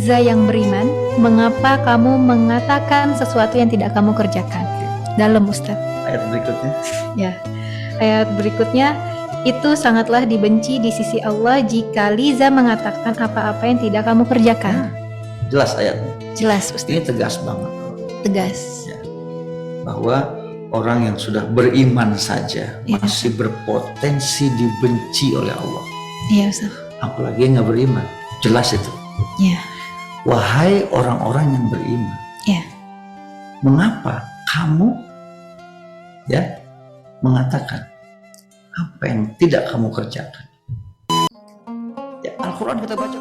Liza yang beriman, mengapa kamu mengatakan sesuatu yang tidak kamu kerjakan? Dalam, Ustaz. Ayat berikutnya. Ya, ayat berikutnya, itu sangatlah dibenci di sisi Allah jika Liza mengatakan apa-apa yang tidak kamu kerjakan. Jelas ayatnya. Jelas, Ustaz. Ini tegas banget. Tegas. Ya. Bahwa orang yang sudah beriman saja masih berpotensi dibenci oleh Allah. Iya, Ustaz. Apalagi yang nggak beriman. Jelas itu. Iya. Wahai orang-orang yang beriman. Iya. Mengapa kamu mengatakan apa yang tidak kamu kerjakan? Ya, Al-Quran kita baca.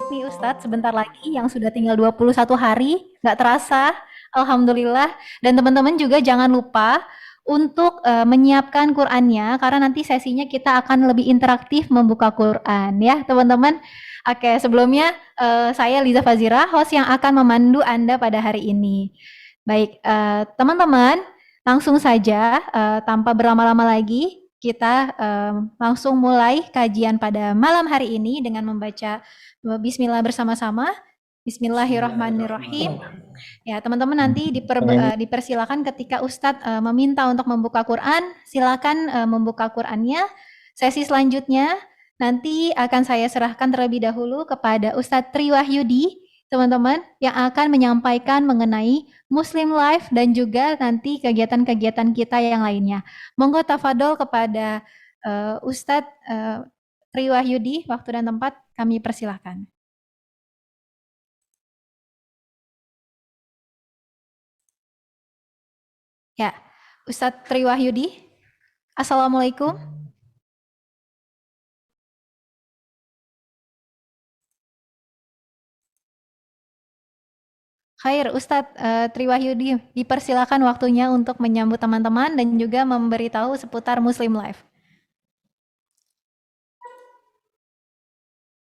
Nih Ustadz, sebentar lagi yang sudah tinggal 21 hari, nggak terasa, Alhamdulillah. Dan teman-teman juga jangan lupa untuk menyiapkan Qur'annya, karena nanti sesinya kita akan lebih interaktif membuka Qur'an ya teman-teman. Oke, sebelumnya saya Liza Fazira, host yang akan memandu Anda pada hari ini. Baik, teman-teman, langsung saja tanpa berlama-lama lagi, kita langsung mulai kajian pada malam hari ini dengan membaca Bismillah bersama-sama. Bismillahirrahmanirrahim. Ya, teman-teman nanti dipersilakan ketika Ustadz meminta untuk membuka Quran, silakan membuka Qurannya. Sesi selanjutnya nanti akan saya serahkan terlebih dahulu kepada Ustadz Tri Wahyudi, teman-teman, yang akan menyampaikan mengenai Muslim Life dan juga nanti kegiatan-kegiatan kita yang lainnya. Monggo tafadol kepada Ustadz Tri Wahyudi, waktu dan tempat kami persilahkan. Ya, Ustadz Tri Wahyudi, Assalamualaikum. Khair, Ustadz Tri Wahyudi, dipersilakan waktunya untuk menyambut teman-teman dan juga memberitahu seputar Muslim Life.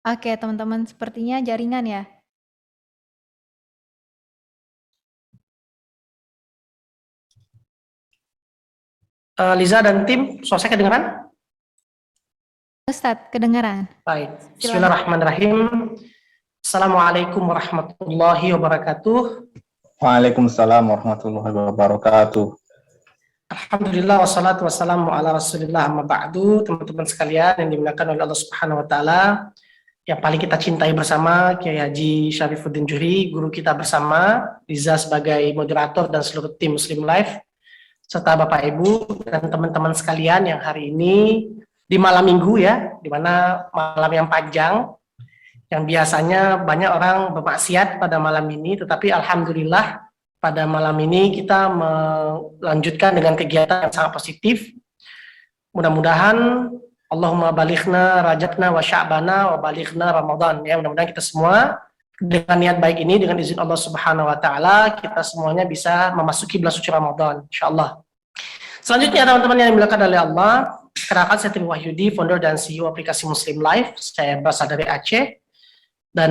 Oke, teman-teman, sepertinya jaringan ya. Liza dan tim, suara saya kedengaran? Ustadz, kedengaran. Baik, bismillahirrahmanirrahim. Assalamualaikum warahmatullahi wabarakatuh. Waalaikumsalam warahmatullahi wabarakatuh. Alhamdulillah wassalatu wassalamu ala rasulillah amma ba'du. Teman-teman sekalian yang dimuliakan oleh Allah Subhanahu wa taala, yang paling kita cintai bersama Kiai Haji Syarifuddin Juhri, guru kita bersama, Liza sebagai moderator dan seluruh tim Muslim Life, serta Bapak Ibu dan teman-teman sekalian yang hari ini di malam minggu ya, di mana malam yang panjang, yang biasanya banyak orang bermaksiat pada malam ini, tetapi alhamdulillah pada malam ini kita melanjutkan dengan kegiatan yang sangat positif. Mudah-mudahan Allahumma balighna rajabna wa sya'bana wa balighna Ramadan ya, mudah-mudahan kita semua dengan niat baik ini, dengan izin Allah Subhanahu wa taala, kita semuanya bisa memasuki bulan suci Ramadan insyaallah. Selanjutnya teman-teman yang dimuliakan oleh Allah, kenalkan saya Tri Wahyudi, founder dan CEO aplikasi Muslim Life. Saya berasal dari Aceh. Dan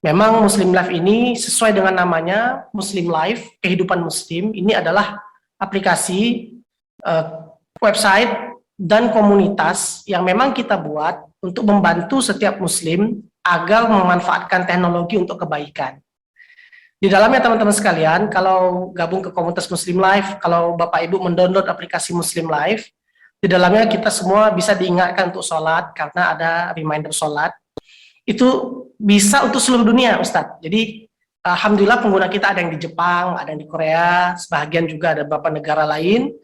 memang Muslim Life ini sesuai dengan namanya, Muslim Life, kehidupan muslim, ini adalah aplikasi, website, dan komunitas yang memang kita buat untuk membantu setiap muslim agar memanfaatkan teknologi untuk kebaikan. Di dalamnya teman-teman sekalian, kalau gabung ke komunitas Muslim Life, kalau Bapak Ibu mendownload aplikasi Muslim Life, di dalamnya kita semua bisa diingatkan untuk sholat, karena ada reminder sholat. Itu bisa untuk seluruh dunia, Ustadz. Jadi, alhamdulillah pengguna kita ada yang di Jepang, ada yang di Korea, sebahagian juga ada beberapa negara lain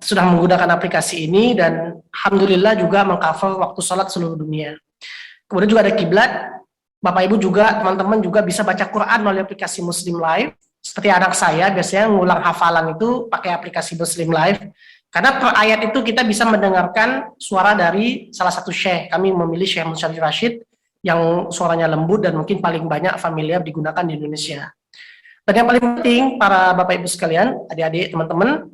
sudah menggunakan aplikasi ini, dan alhamdulillah juga mengcover waktu sholat seluruh dunia. Kemudian juga ada kiblat. Bapak Ibu juga, teman-teman juga bisa baca Quran melalui aplikasi Muslim Life. Seperti anak saya biasanya ngulang hafalan itu pakai aplikasi Muslim Life. Karena per ayat itu kita bisa mendengarkan suara dari salah satu syekh. Kami memilih Syekh Muhammad Rashid yang suaranya lembut dan mungkin paling banyak familiar digunakan di Indonesia. Dan yang paling penting, para Bapak Ibu sekalian, adik-adik, teman-teman,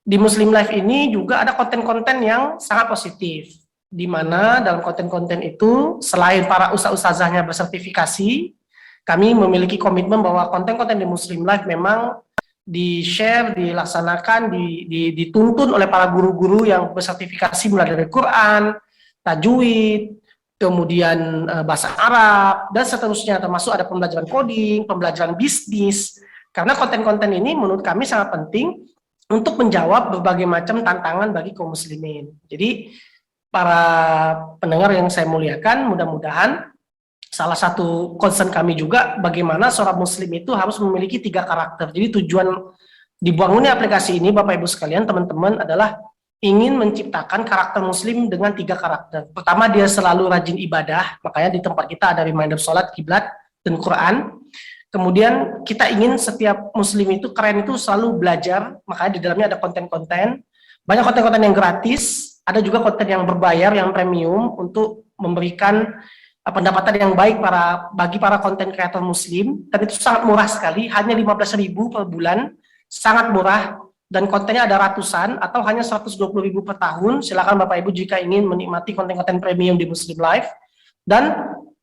di Muslim Life ini juga ada konten-konten yang sangat positif. Di mana dalam konten-konten itu, selain para ustaz-ustazahnya bersertifikasi, kami memiliki komitmen bahwa konten-konten di Muslim Life memang di-share, dilaksanakan, dituntun oleh para guru-guru yang bersertifikasi mulai dari Quran, tajwid, kemudian bahasa Arab, dan seterusnya, termasuk ada pembelajaran coding, pembelajaran bisnis. Karena konten-konten ini menurut kami sangat penting untuk menjawab berbagai macam tantangan bagi kaum muslimin. Jadi para pendengar yang saya muliakan, mudah-mudahan salah satu concern kami juga bagaimana seorang muslim itu harus memiliki 3 karakter. Jadi tujuan dibangunnya aplikasi ini, Bapak Ibu sekalian, teman-teman, adalah ingin menciptakan karakter muslim dengan 3 karakter. Pertama, dia selalu rajin ibadah, makanya di tempat kita ada reminder sholat, kiblat, dan Quran. Kemudian kita ingin setiap muslim itu keren itu selalu belajar, makanya di dalamnya ada konten-konten. Banyak konten-konten yang gratis, ada juga konten yang berbayar, yang premium, untuk memberikan pendapatan yang baik bagi para konten kreator muslim, dan itu sangat murah sekali, hanya 15.000 per bulan, sangat murah, dan kontennya ada ratusan atau hanya 120.000 per tahun. Silakan Bapak Ibu jika ingin menikmati konten-konten premium di Muslim Life. Dan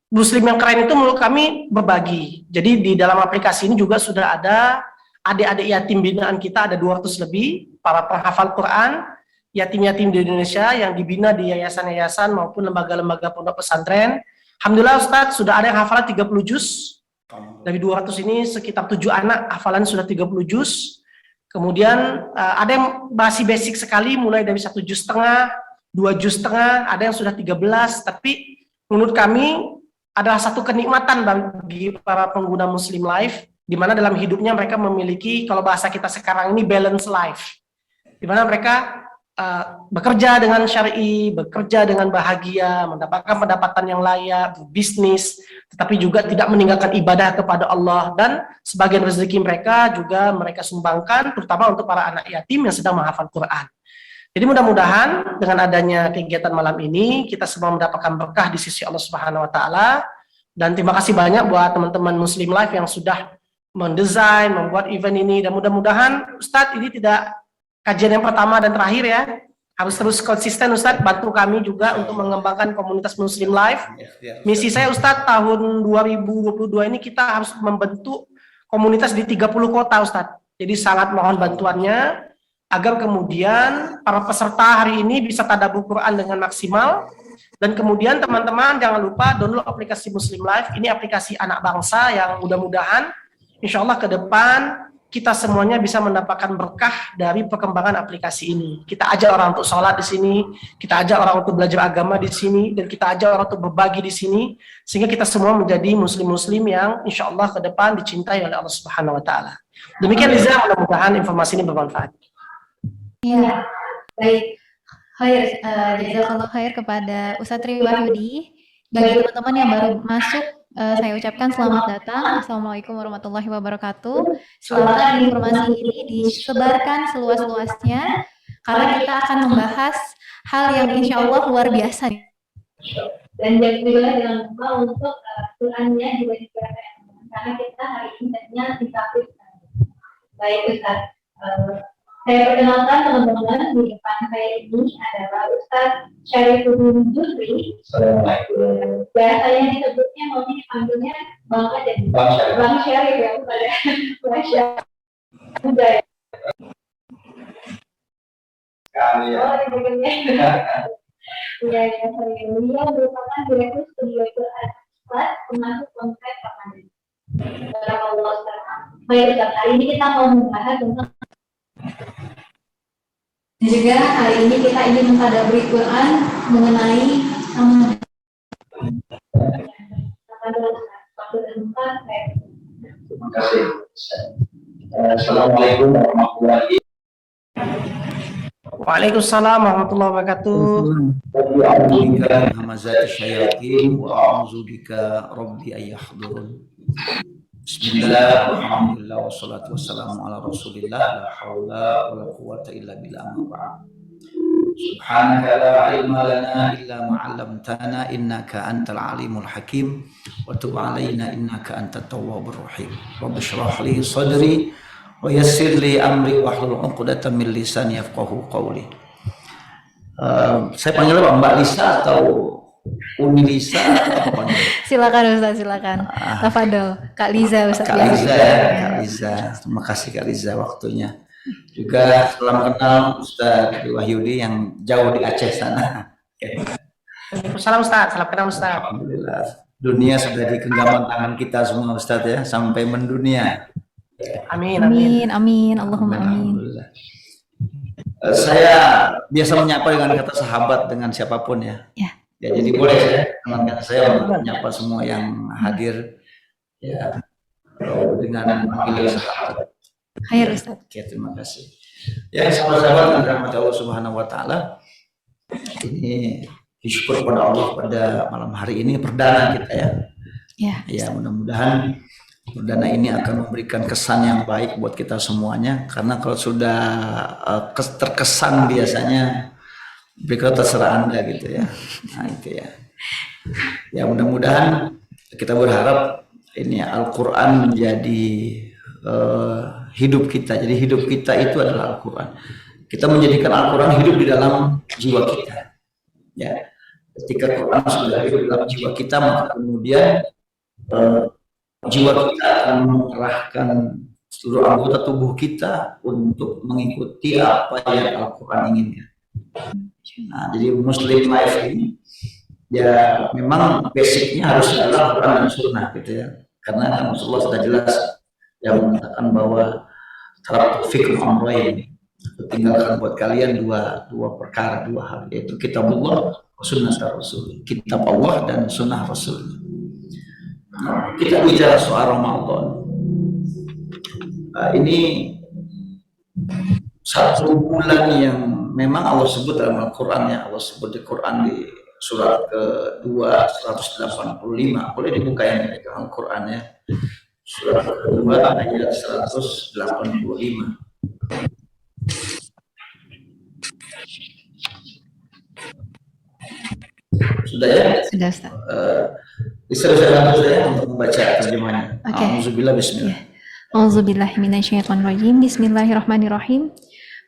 Muslim yang keren itu menurut kami berbagi. Jadi di dalam aplikasi ini juga sudah ada adik-adik yatim binaan kita, ada 200 lebih, para penghafal Quran, yatim-yatim di Indonesia yang dibina di yayasan-yayasan maupun lembaga-lembaga pondok pesantren. Alhamdulillah Ustadz, sudah ada yang hafalan 30 juz. Dari 200 ini sekitar 7 anak hafalan sudah 30 juz. Kemudian ada yang masih basic sekali, mulai dari 1 juz setengah, 2 juz setengah, ada yang sudah 13. Tapi menurut kami adalah satu kenikmatan bagi para pengguna Muslim Life, di mana dalam hidupnya mereka memiliki, kalau bahasa kita sekarang ini, balance life, di mana mereka bekerja dengan syar'i, bekerja dengan bahagia, mendapatkan pendapatan yang layak, berbisnis, tetapi juga tidak meninggalkan ibadah kepada Allah, dan sebagian rezeki mereka juga mereka sumbangkan, terutama untuk para anak yatim yang sedang menghafal Quran. Jadi mudah-mudahan dengan adanya kegiatan malam ini, kita semua mendapatkan berkah di sisi Allah Subhanahu wa Ta'ala, dan terima kasih banyak buat teman-teman Muslim Life yang sudah mendesain, membuat event ini, dan mudah-mudahan Ustadz ini tidak kajian yang pertama dan terakhir ya, harus terus konsisten Ustadz, bantu kami juga untuk mengembangkan komunitas Muslim Life. Misi saya Ustadz tahun 2022 ini kita harus membentuk komunitas di 30 kota Ustadz. Jadi sangat mohon bantuannya agar kemudian para peserta hari ini bisa tadabbur Quran dengan maksimal. Dan kemudian teman-teman jangan lupa download aplikasi Muslim Life. Ini aplikasi anak bangsa yang mudah-mudahan insya Allah ke depan kita semuanya bisa mendapatkan berkah dari perkembangan aplikasi ini. Kita ajak orang untuk sholat di sini, kita ajak orang untuk belajar agama di sini, dan kita ajak orang untuk berbagi di sini, sehingga kita semua menjadi muslim-muslim yang insya Allah ke depan dicintai oleh Allah Subhanahu wa Ta'ala. Demikian Liza, mudah-mudahan informasi ini bermanfaat. Ya, baik. Khair, jazakallah khair kepada Ustadz Tri Wahyudi. Bagi teman-teman yang baru masuk, saya ucapkan selamat datang. Assalamualaikum warahmatullahi wabarakatuh. Silakan informasi ini disebarkan seluas-luasnya, karena kita akan membahas hal yang insya Allah luar biasa. Dan juga jangan lupa untuk Qurannya juga dibacakan, karena kita hari ini tadinya ditapis. Baik Ustaz, saya perkenalkan teman-teman, di depan saya ini adalah Ustaz Syarifuddin Juhri. Biasanya disebutnya maunya dipanggilnya Bang aja, Bang Syarif ya, kepada Bang Syarif. Mudah ya. Oh, dipanggilnya. Ya, beliau merupakan direktur studio Quran termasuk konsep Ramadan. Baik Ustaz, hari ini kita mau membahas tentang juga hari ini kita ingin mentadabburi Quran mengenai Terima kasih. Assalamualaikum warahmatullahi wabarakatuh. Waalaikumsalam warahmatullahi wabarakatuh. A'udzubika min hamazati syayatin wa a'udzubika rabbi ayyahdurun. Bismillah, alhamdulillah, wassalatu wassalamu ala rasulillah, la hawla wa la quwwata illa billah, amma ba'd. Subhanaka la ilma lana illa ma 'allamtana innaka antal alimul hakim wa tub 'alaina innaka antat tawwabur rahim. Rabbi shrah li sadri wa yassir li amri wahlul 'uqdatam min lisani yafqahu qawli. Saya panggil Mbak Lisa atau Uni Lisa atau apa? Silakan Ustaz, silakan. Tafadhol, Kak Liza Ustaz. Kak Liza, Kak Liza. Terima kasih Kak Liza waktunya. Juga salam kenal Ustaz Wahyudi yang jauh di Aceh sana. Waalaikumsalam Ustaz, salam kenal Ustaz. Alhamdulillah. Dunia sudah di genggaman tangan kita semua Ustadz ya, sampai mendunia. Amin, amin. Amin, amin, Allahumma amin. Alhamdulillah. Saya biasa menyapa dengan kata sahabat dengan siapapun ya. Ya. Ya, jadi boleh saya dengan kata saya menyapa semua yang hadir ya dengan panggilan sahabat. Khair Ustaz. Oke, terima kasih. Ya, sahabat-sahabat yang dirahmati Allah Subhanahu wa taala. Ini syukur pada Allah pada malam hari ini perdana kita ya. Ya. Ya, mudah-mudahan perdana ini akan memberikan kesan yang baik buat kita semuanya, karena kalau sudah terkesan biasanya berikut terserah Anda gitu ya. Nah, itu ya. Ya, mudah-mudahan kita berharap ini Al-Qur'an menjadi hidup kita. Jadi hidup kita itu adalah Al-Qur'an. Kita menjadikan Al-Qur'an hidup di dalam jiwa kita. Ya. Ketika Quran sudah hidup dalam jiwa kita, maka kemudian jiwa kita akan mengerahkan seluruh anggota tubuh kita untuk mengikuti apa yang Al-Quran inginkan. Nah, jadi Muslim life ini ya memang basicnya harus adalah Quran dan Sunnah gitu ya. Karena kan Rasulullah sudah jelas yang mengatakan bahwa taraktu fikum amrayn, tinggalkan buat kalian dua perkara, dua hal, yaitu kitabullah wa sunnah Rasul, kitab Allah dan sunnah Rasul. Nah, kita bicara soal Ramadan. Ini satu bulan yang memang Allah sebut dalam Al-Quran ya. Allah sebut di Quran di surat kedua 185. Boleh dibuka yang di Al-Quran ya. Surat kedua ayat 185. Sudah ya? Sudah Ustaz. Bisa bantu saya untuk membaca terjemahannya. Oke. Auzubillah bismillah. Auzubillahi minasyaitonirrajim. Bismillahirrahmanirrahim.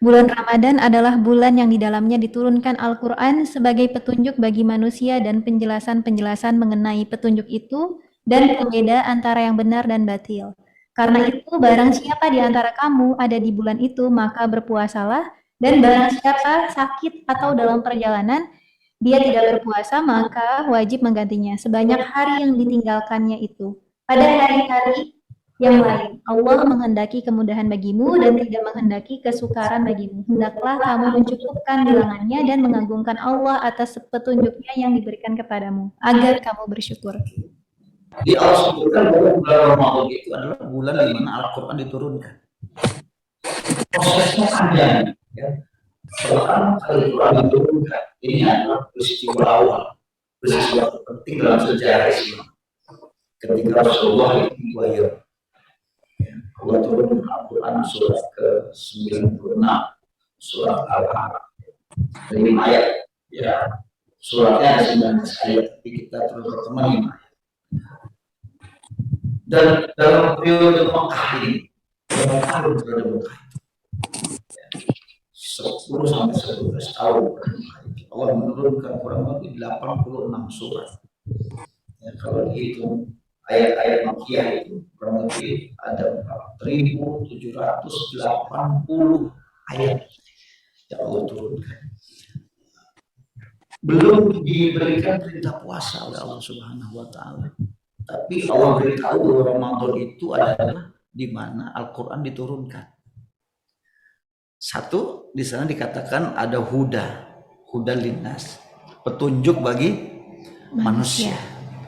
Bulan Ramadan adalah bulan yang di dalamnya diturunkan Al-Quran sebagai petunjuk bagi manusia dan penjelasan-penjelasan mengenai petunjuk itu dan pembeda antara yang benar dan batil. Karena itu, barang siapa di antara kamu ada di bulan itu, maka berpuasalah, dan barang siapa sakit atau dalam perjalanan, dia tidak berpuasa, maka wajib menggantinya sebanyak hari yang ditinggalkannya itu. Pada hari-hari yang lain, Allah menghendaki kemudahan bagimu dan tidak menghendaki kesukaran bagimu. Hendaklah kamu mencukupkan bilangannya dan mengagungkan Allah atas petunjuknya yang diberikan kepadamu, agar kamu bersyukur. Di Allah sebutkan bahwa bulan Ramadan itu adalah bulan di mana Al-Quran diturunkan. Prosesnya panjang, ya. Setelah Al-Quran diturunkan, ini adalah peristiwa awal, peristiwa penting dalam sejarah Islam. Ketika Rasulullah itu lahir, Allah turun Al-Quran surat ke-96, surat Al-Araf, 5 ayat, ya. Suratnya ada 19 ayat, tapi kita terus berteman 5 ayat. Dan dalam periode Mekah ini, berapa tahun periode Mekah itu? 10 sampai 11 tahun. Allah menurunkan kurang lebih 86 surat. Ya, kalau dihitung ayat-ayat Makkiyah itu kurang lebih ada 4.780 ayat yang Allah turunkan. Belum diberikan perintah puasa oleh Allah Subhanahu wa taala. Tapi Allah beritahu bahwa Ramadan itu adalah di mana Al-Quran diturunkan. Satu, di sana dikatakan ada huda linnas, petunjuk bagi manusia.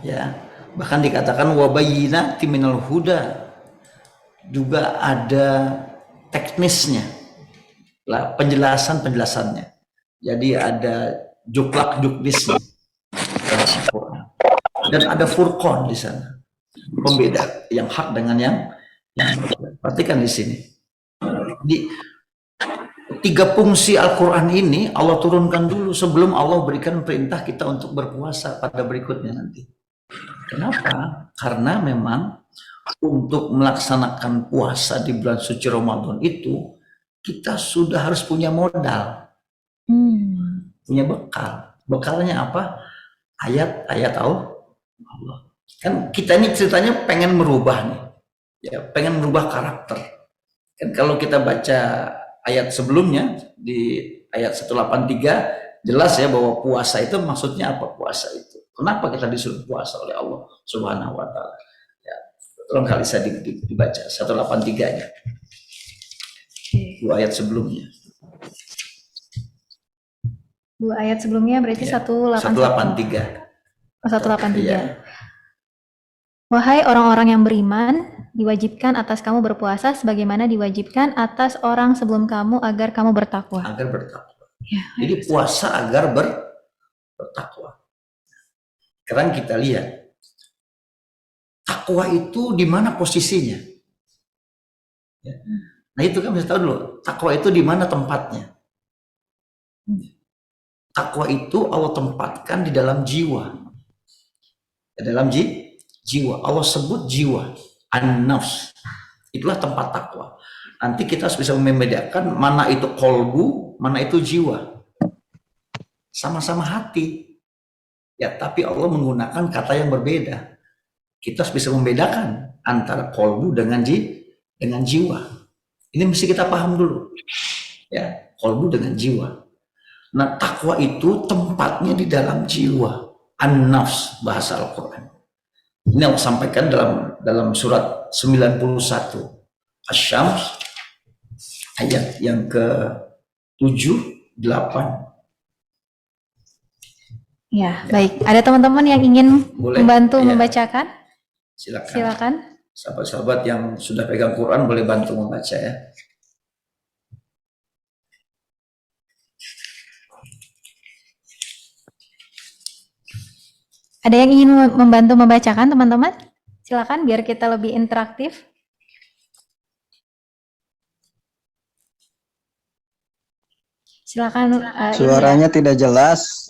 Ya, bahkan dikatakan wabayyinatin minal huda, juga ada teknisnya, lah penjelasannya. Jadi ada juklak-juknisnya. Dan ada furqan di sana, pembeda yang hak dengan yang perhatikan di sini. Di 3 fungsi Al-Quran ini Allah turunkan dulu sebelum Allah berikan perintah kita untuk berpuasa pada berikutnya nanti. Kenapa? Karena memang untuk melaksanakan puasa di bulan suci Ramadan itu kita sudah harus punya modal, punya bekal. Bekalnya apa? Ayat-ayat Allah. Kan kita ini ceritanya pengen merubah nih, ya, pengen merubah karakter. Kan kalau kita baca ayat sebelumnya di ayat 183 Jelas ya bahwa puasa itu maksudnya apa puasa itu? Kenapa kita disuruh puasa oleh Allah Subhanahu wa taala? Ya, tolong kali saya dibaca 183-nya. Dua ayat sebelumnya. Dua ayat sebelumnya berarti Ya, 183. 183. 183. Ya. Wahai orang-orang yang beriman, diwajibkan atas kamu berpuasa sebagaimana diwajibkan atas orang sebelum kamu agar kamu bertakwa. Agar bertakwa. Ya, Jadi puasa agar bertakwa. Sekarang kita lihat takwa itu di mana posisinya. Ya. Nah itu kan bisa tahu dulu, takwa itu di mana tempatnya. Takwa itu Allah tempatkan di dalam jiwa. Di dalam jiwa. Allah sebut jiwa. An-nafs. Itulah tempat takwa. Nanti kita bisa membedakan mana itu kolbu, mana itu jiwa. Sama-sama hati. Ya, tapi Allah menggunakan kata yang berbeda. Kita bisa membedakan antara kolbu dengan jiwa. Ini mesti kita paham dulu. Ya, kolbu dengan jiwa. Nah, takwa itu tempatnya di dalam jiwa. An-nafs bahasa Al-Quran. Ini aku sampaikan dalam surat 91 Asy-Syams ayat yang ke-7, 8. Ya, baik. Ada teman-teman yang ingin Boleh. membantu Ya. membacakan? Silakan. Silakan. Sahabat-sahabat yang sudah pegang Quran boleh bantu membaca ya. Ada yang ingin membantu membacakan, teman-teman? Silakan biar kita lebih interaktif. Silakan. Suaranya tidak jelas.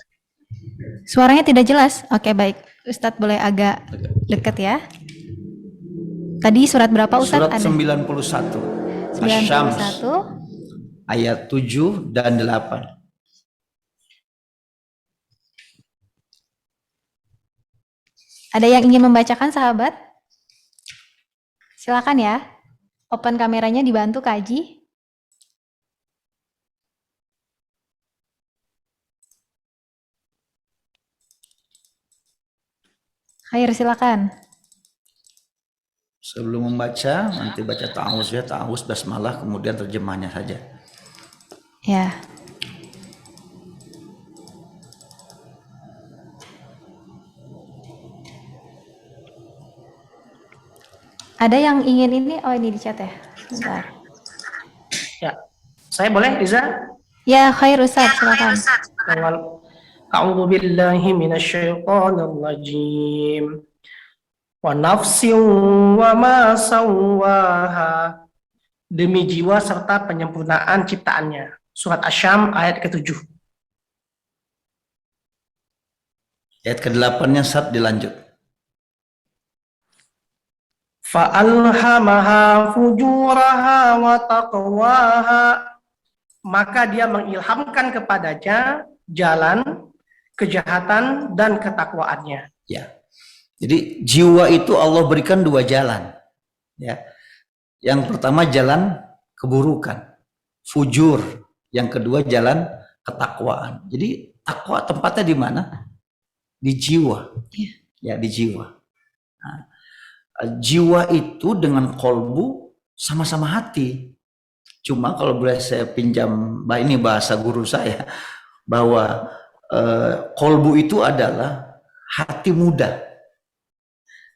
Suaranya tidak jelas. Oke, baik. Ustadz boleh agak dekat ya. Tadi surat berapa Ustadz? Surat 91 Asy-Syams 91. ayat 7 dan 8. Ada yang ingin membacakan, sahabat? Silakan ya. Open kameranya, dibantu Kaji. Khair, silakan. Sebelum membaca, nanti baca ta'awuz ya, ta'awuz basmalah, kemudian terjemahnya saja. Ya. Ada yang ingin ini? Oh, ini di chat ya. Bentar. Ya, saya boleh Riza? Ya, khair Ustaz, silakan. A'udzu billahi minasyaitonir rajim. Wa nafsin wa ma sawwaha. Demi jiwa serta penyempurnaan ciptaannya. Surat Asy-Syams ayat ke-7. Ayat ke-8-nya Sat dilanjut. Fa'alhamaha fujuraha wa taqwaha. Maka dia mengilhamkan kepadanya jalan kejahatan dan ketakwaannya. Ya. Jadi jiwa itu Allah berikan dua jalan. Ya. Yang pertama jalan keburukan, fujur. Yang kedua jalan ketakwaan. Jadi takwa tempatnya di mana? Di jiwa. Ya, di jiwa. Nah, jiwa itu dengan kolbu sama-sama hati. Cuma kalau boleh saya pinjam, ini bahasa guru saya, bahwa kolbu itu adalah hati muda.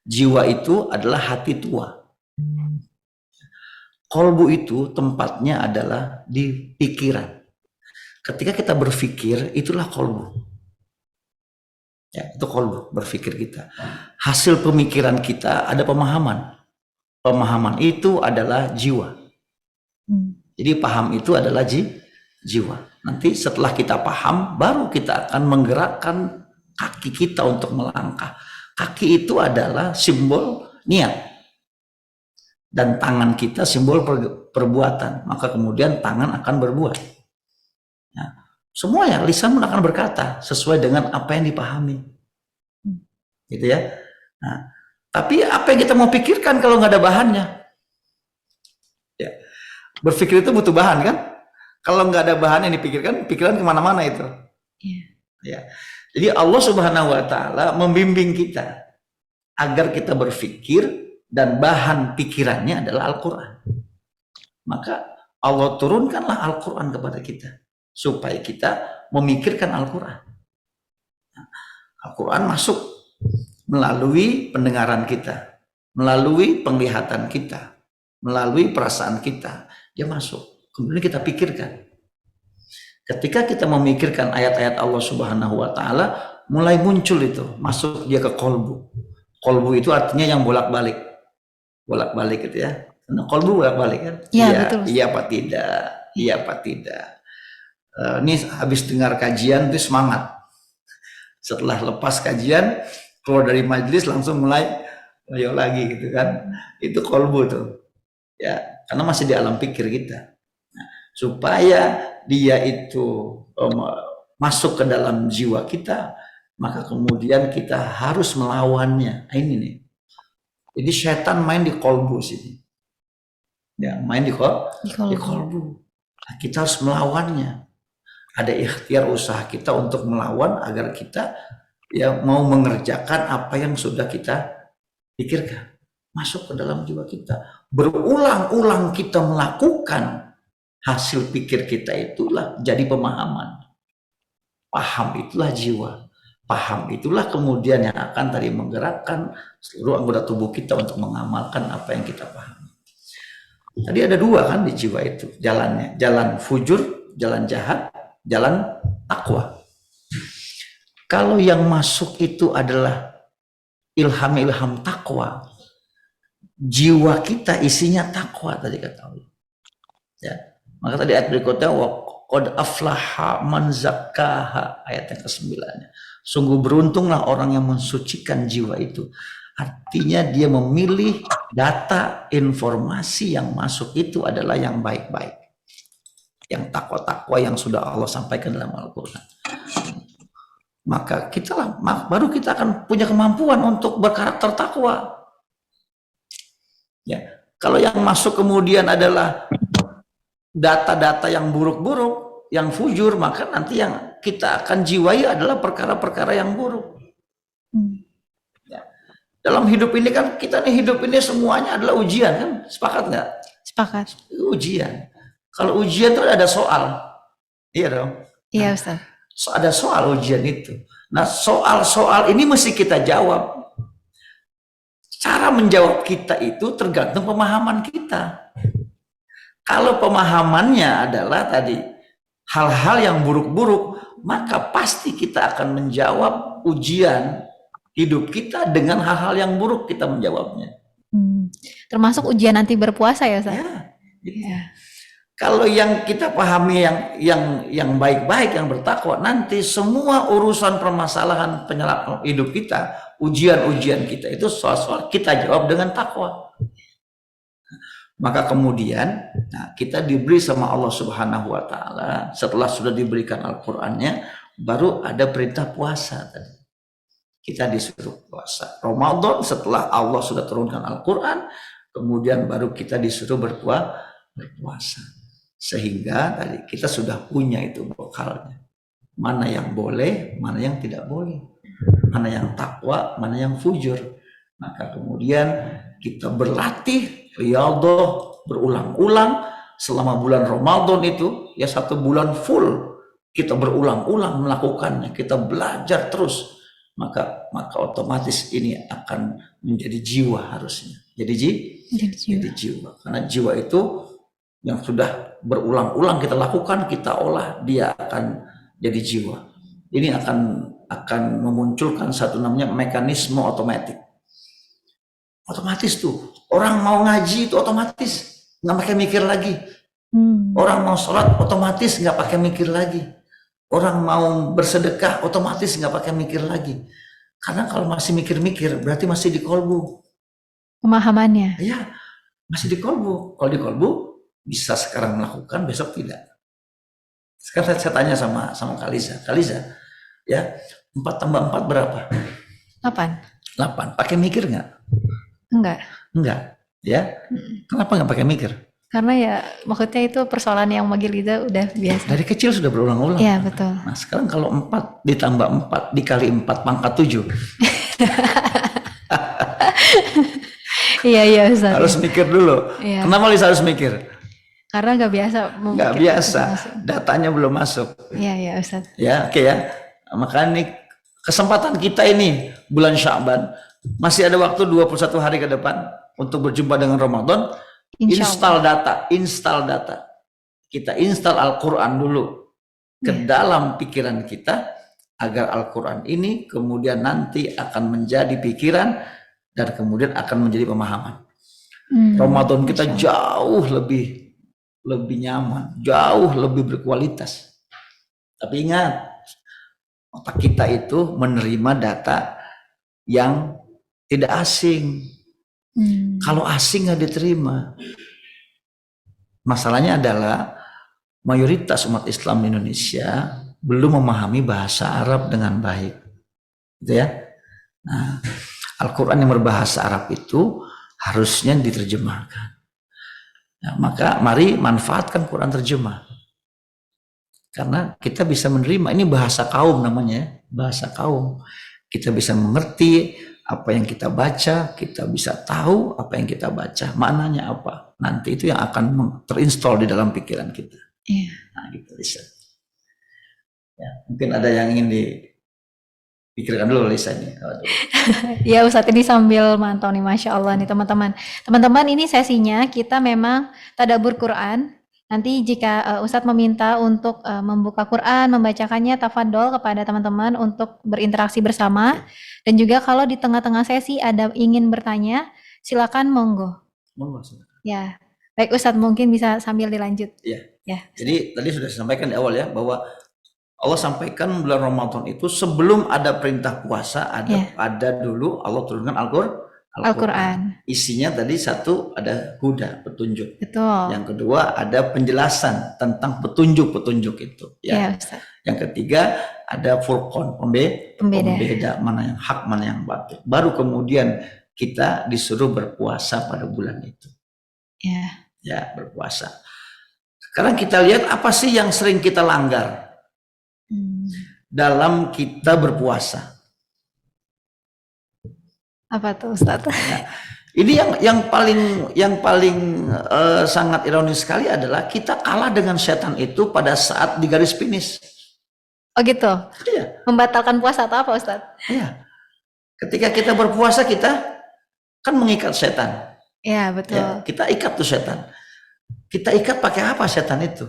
Jiwa itu adalah hati tua. Kolbu itu tempatnya adalah di pikiran. Ketika kita berpikir, itulah kolbu. Ya, itu kolbu, berpikir kita. Hasil pemikiran kita ada pemahaman. Pemahaman itu adalah jiwa. Jadi paham itu adalah jiwa. Nanti setelah kita paham, baru kita akan menggerakkan kaki kita untuk melangkah. Kaki itu adalah simbol niat. Dan tangan kita simbol perbuatan. Maka kemudian tangan akan berbuat. Nah, semua ya, lisan pun akan berkata sesuai dengan apa yang dipahami. Gitu ya. Nah, tapi apa yang kita mau pikirkan kalau nggak ada bahannya? Ya. Berpikir itu butuh bahan kan? Kalau nggak ada bahan yang dipikirkan, pikiran kemana-mana itu. Iya. Ya. Jadi Allah Subhanahu wa taala membimbing kita agar kita berpikir dan bahan pikirannya adalah Al-Qur'an. Maka Allah turunkanlah Al-Qur'an kepada kita supaya kita memikirkan Al-Qur'an. Al-Quran masuk melalui pendengaran kita, melalui penglihatan kita, melalui perasaan kita. Dia masuk, kemudian kita pikirkan. Ketika kita memikirkan ayat-ayat Allah Subhanahu wa taala, mulai muncul itu, masuk dia ke kolbu. Kolbu itu artinya yang bolak-balik. Bolak-balik gitu ya. Karena kolbu bolak-balik kan? Iya, betul. Iya apa tidak? Iya apa tidak? Ini habis dengar kajian itu semangat. Setelah lepas kajian, keluar dari majelis langsung mulai ayo lagi gitu kan. Itu kolbu tuh. Ya, karena masih di alam pikir kita. Nah, supaya dia itu masuk ke dalam jiwa kita, maka kemudian kita harus melawannya. Nah, ini nih. Jadi setan main di kolbu sini. Ya, main di kolbu. Nah, kita harus melawannya. Ada ikhtiar usaha kita untuk melawan agar kita ya mau mengerjakan apa yang sudah kita pikirkan. Masuk ke dalam jiwa kita. Berulang-ulang kita melakukan, hasil pikir kita itulah jadi pemahaman. Paham itulah jiwa. Paham itulah kemudian yang akan tadi menggerakkan seluruh anggota tubuh kita untuk mengamalkan apa yang kita pahami. Tadi ada dua kan di jiwa itu jalannya. Jalan fujur, jalan jahat, jalan takwa. Kalau yang masuk itu adalah ilham-ilham takwa, jiwa kita isinya takwa tadi kata Allah. Ya. Maka tadi ayat berikutnya wa qad aflaha man zakkaha, ayat yang ke-9. Sungguh beruntunglah orang yang mensucikan jiwa itu. Artinya dia memilih data informasi yang masuk itu adalah yang baik-baik. Yang takwa-takwa yang sudah Allah sampaikan dalam Al-Quran. Maka baru kita akan punya kemampuan untuk berkarakter takwa. Ya, kalau yang masuk kemudian adalah data-data yang buruk-buruk, yang fujur, maka nanti yang kita akan jiwai adalah perkara-perkara yang buruk. Ya. Dalam hidup ini kan kita nih hidup ini semuanya adalah ujian kan, sepakat nggak? Sepakat. Ujian. Kalau ujian itu ada soal, iya dong. Iya Ustaz. Ada soal ujian itu. Nah soal-soal ini mesti kita jawab. Cara menjawab kita itu tergantung pemahaman kita. Kalau pemahamannya adalah tadi hal-hal yang buruk-buruk, maka pasti kita akan menjawab ujian hidup kita dengan hal-hal yang buruk kita menjawabnya. Termasuk ujian nanti berpuasa ya Ustaz? Ya. Kalau yang kita pahami yang baik-baik, yang bertakwa, nanti semua urusan permasalahan penyelesaian hidup kita, ujian-ujian kita itu soal-soal kita jawab dengan takwa. Maka kemudian kita diberi sama Allah Subhanahu wa taala, setelah sudah diberikan Al-Qur'annya, baru ada perintah puasa tadi. Kita disuruh puasa. Ramadan setelah Allah sudah turunkan Al-Qur'an, kemudian baru kita disuruh berpuasa. Sehingga tadi kita sudah punya itu bekalnya. Mana yang boleh, mana yang tidak boleh. Mana yang takwa, mana yang fujur. Maka kemudian kita berlatih riyadhah berulang-ulang selama bulan Ramadan itu ya 1 bulan full kita berulang-ulang melakukannya, kita belajar terus, maka otomatis ini akan menjadi jiwa harusnya. Jadi jiwa. Karena jiwa itu yang sudah berulang-ulang kita lakukan, kita olah, dia akan jadi jiwa. Ini akan memunculkan satu namanya mekanisme otomatis. Otomatis tuh orang mau ngaji itu otomatis nggak pakai mikir lagi. Orang mau sholat otomatis nggak pakai mikir lagi. Orang mau bersedekah otomatis nggak pakai mikir lagi. Karena kalau masih mikir-mikir berarti masih di kolbu. Pemahamannya. Ya, masih di kolbu. Kalau di kolbu bisa sekarang melakukan, besok tidak. Sekarang saya tanya sama Kaliza, ya 4 tambah 4 berapa? 8. Pakai mikir nggak? Enggak. Ya. Kenapa nggak pakai mikir? Karena ya maksudnya itu persoalan yang bagi Liza udah biasa. Dari kecil sudah berulang-ulang. Iya, betul. Nah sekarang kalau 4 ditambah 4 dikali 4 pangkat 7. Iya Ustaz. Harus mikir dulu. Iya. Kenapa Lisa harus mikir? Karena nggak biasa. Nggak biasa, datanya belum masuk. Iya Ustaz. Ya, oke ya. Makanya nih kesempatan kita ini bulan Sya'ban masih ada waktu 21 hari ke depan untuk berjumpa dengan Ramadan. Insya Install data. Kita install Al-Quran dulu ke dalam pikiran kita agar Al-Quran ini kemudian nanti akan menjadi pikiran dan kemudian akan menjadi pemahaman. Ramadan kita jauh lebih nyaman, jauh lebih berkualitas. Tapi ingat, otak kita itu menerima data yang tidak asing. Kalau asing nggak diterima. Masalahnya adalah mayoritas umat Islam di Indonesia belum memahami bahasa Arab dengan baik, gitu ya. Nah, Al-Quran yang berbahasa Arab itu harusnya diterjemahkan. Nah, maka mari manfaatkan Quran terjemah. Karena kita bisa menerima, ini bahasa kaum namanya, bahasa kaum. Kita bisa mengerti apa yang kita baca, kita bisa tahu apa yang kita baca, maknanya apa. Nanti itu yang akan terinstall di dalam pikiran kita. Iya. Nah, gitu Lisa. Ya, mungkin ada yang ingin dipikirkan dulu Lisa ini. Ya Ustadz, ini sambil mantau nih, Masya Allah nih teman-teman. Teman-teman, ini sesinya kita memang tadabbur Quran. Nanti jika Ustadz meminta untuk membuka Quran, membacakannya, tafadhol kepada teman-teman untuk berinteraksi bersama. Dan juga kalau di tengah-tengah sesi ada ingin bertanya, silakan monggo. Ya, baik Ustadz, mungkin bisa sambil dilanjut. Iya. Ya. Jadi tadi sudah disampaikan di awal ya, bahwa Allah sampaikan bulan Ramadan itu sebelum ada perintah puasa, ada dulu Allah turunkan Al-Quran. Isinya tadi satu ada huda, petunjuk. Betul. Yang kedua ada penjelasan tentang petunjuk itu. Ya. Ustaz. Yang ketiga ada furqan, pembeda mana yang hak, mana yang batil. Baru kemudian kita disuruh berpuasa pada bulan itu. Ya, berpuasa. Sekarang kita lihat apa sih yang sering kita langgar dalam kita berpuasa. Apa tuh Ustaz? Nah, ini yang paling sangat ironis sekali adalah kita kalah dengan setan itu pada saat di garis finish. Oh gitu? Iya. Membatalkan puasa atau apa Ustaz? Iya. Ketika kita berpuasa kita kan mengikat setan. Iya betul. Ya, kita ikat tuh setan. Kita ikat pakai apa setan itu?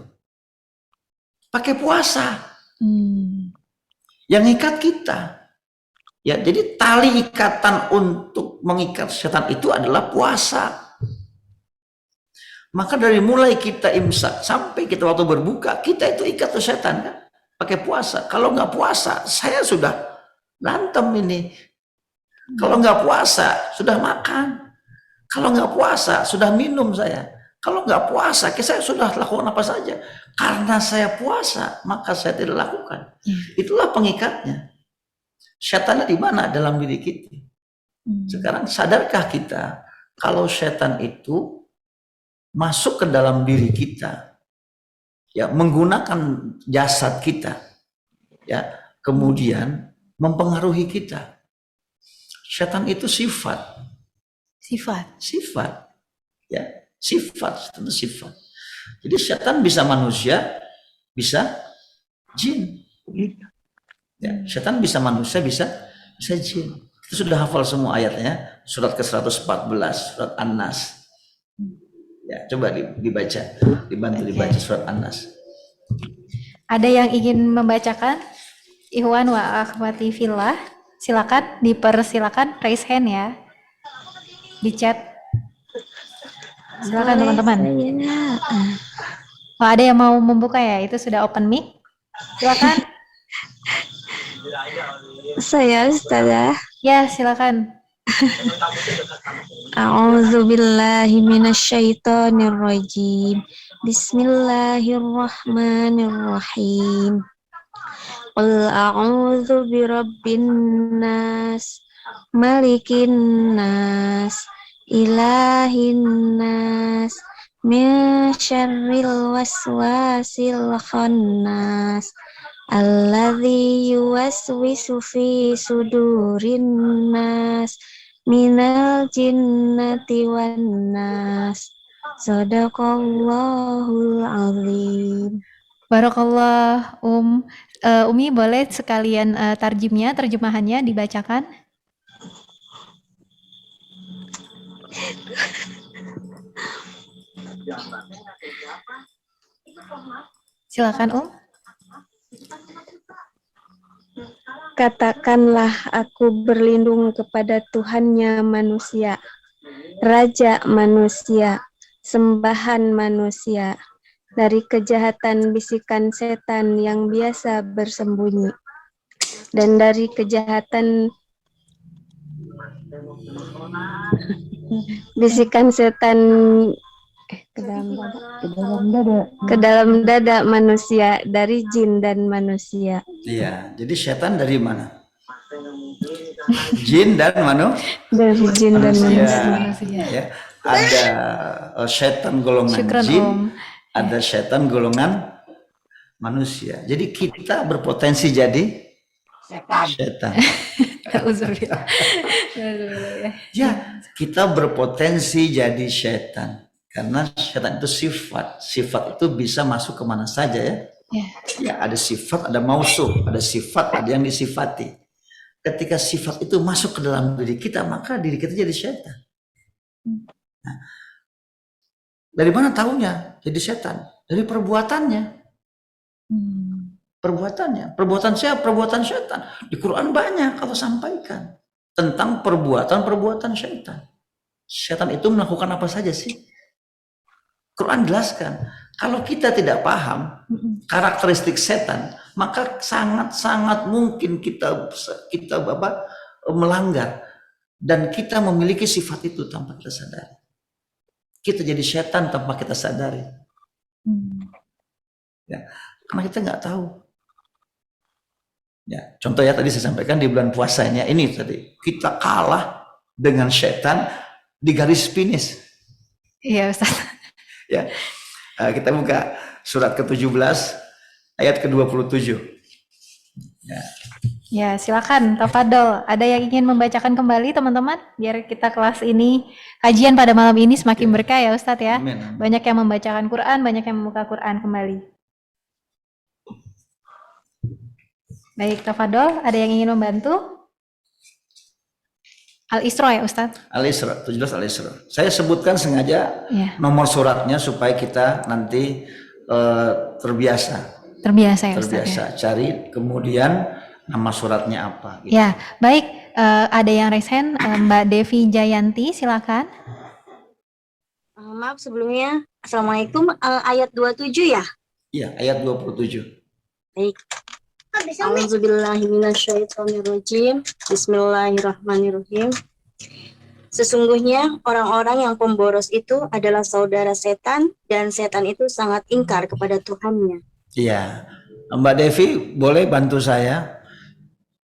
Pakai puasa. Yang ikat kita. Ya, jadi tali ikatan untuk mengikat setan itu adalah puasa. Maka dari mulai kita imsak sampai kita waktu berbuka, kita itu ikat tuh setan kan, pakai puasa. Kalau nggak puasa, saya sudah lantem ini. Kalau nggak puasa, sudah makan. Kalau nggak puasa, sudah minum saya. Kalau nggak puasa, saya sudah lakukan apa saja. Karena saya puasa, maka saya tidak lakukan. Itulah pengikatnya. Setannya di mana? Dalam diri kita. Sekarang sadarkah kita kalau setan itu masuk ke dalam diri kita, ya, menggunakan jasad kita, ya, kemudian mempengaruhi kita. Setan itu sifat, ya, tentu sifat. Jadi setan bisa manusia, bisa jin. Ya, setan bisa manusia, bisa jin. Kita sudah hafal semua ayatnya, surat ke-114, surat An-Nas. Ya, coba dibaca, dibantu dibaca surat An-Nas. Ada yang ingin membacakan? Ikhwan wa akhwati fillah, silakan dipersilakan raise hand ya. Di chat. Silakan teman-teman. Oh, ada yang mau membuka ya? Itu sudah open mic. Silakan. Saya Ustazah. Ya, silakan. A'udzubillahi minasyaitonirrajim. Bismillahirrahmanirrahim. Qul a'udzu birabbin nas, malikin nas, ilahin nas, min syarril waswasil khannas alladzi yuwaswisu fi sudurin nas minal jinnati wan nas. Sadaqallahul azim. Barakallah, Umi boleh sekalian tarjimnya, terjemahannya dibacakan? Silakan, Katakanlah aku berlindung kepada Tuhannya manusia, Raja manusia, sembahan manusia, dari kejahatan bisikan setan yang biasa bersembunyi, dan dari kejahatan bisikan setan ke dalam dada manusia, dari jin dan manusia. Iya, jadi setan dari mana? Jin dan Dari jin dan manusia. manusia. Ya, ada setan golongan Syukran, jin, Om. ada setan golongan manusia. Jadi kita berpotensi jadi setan. Auzubillah. Auzubillah, ya. Ya, kita berpotensi jadi setan. Karena setan itu sifat. Sifat itu bisa masuk kemana saja ya. Ya. Ya, ada sifat, ada mausuf, ada sifat, ada yang disifati. Ketika sifat itu masuk ke dalam diri kita, maka diri kita jadi setan. Nah, dari mana tahunya jadi setan? Dari perbuatannya. Perbuatannya. Perbuatan siapa? Perbuatan setan. Di Quran banyak Allah sampaikan tentang perbuatan-perbuatan setan. Setan itu melakukan apa saja sih? Quran jelaskan. Kalau kita tidak paham karakteristik setan, maka sangat-sangat mungkin kita melanggar dan kita memiliki sifat itu tanpa kita sadari. Kita jadi setan tanpa kita sadari. Ya, karena kita nggak tahu. Ya, contoh ya tadi saya sampaikan di bulan puasanya ini tadi kita kalah dengan setan di garis finish. Iya, Ustaz. Ya, kita buka surat ke-17 ayat ke-27. Ya, silakan, Tafadol. Ada yang ingin membacakan kembali, teman-teman? Biar kita kelas ini, kajian pada malam ini semakin berkah ya, Ustadz ya. Amin, amin. Banyak yang membacakan Quran, banyak yang membuka Quran kembali. Baik, Tafadol, ada yang ingin membantu? Al-Isra ya, Ustadz? Al-Isra, 17 Al-Isra. Saya sebutkan sengaja Ya, nomor suratnya supaya kita nanti terbiasa. terbiasa ya, Ustadz ya. Terbiasa cari, kemudian nama suratnya apa. Gitu. Ya, baik. Ada yang resen, Mbak Devi Jayanti, silakan. Maaf sebelumnya, Assalamualaikum, ayat 27 ya? Iya, ayat 27. Baik. A'udzubillahiminasyaitonirrajim. Bismillahirrahmanirrahim. Sesungguhnya orang-orang yang pemboros itu adalah saudara setan, dan setan itu sangat ingkar kepada Tuhannya. Iya, Mbak Devi boleh bantu saya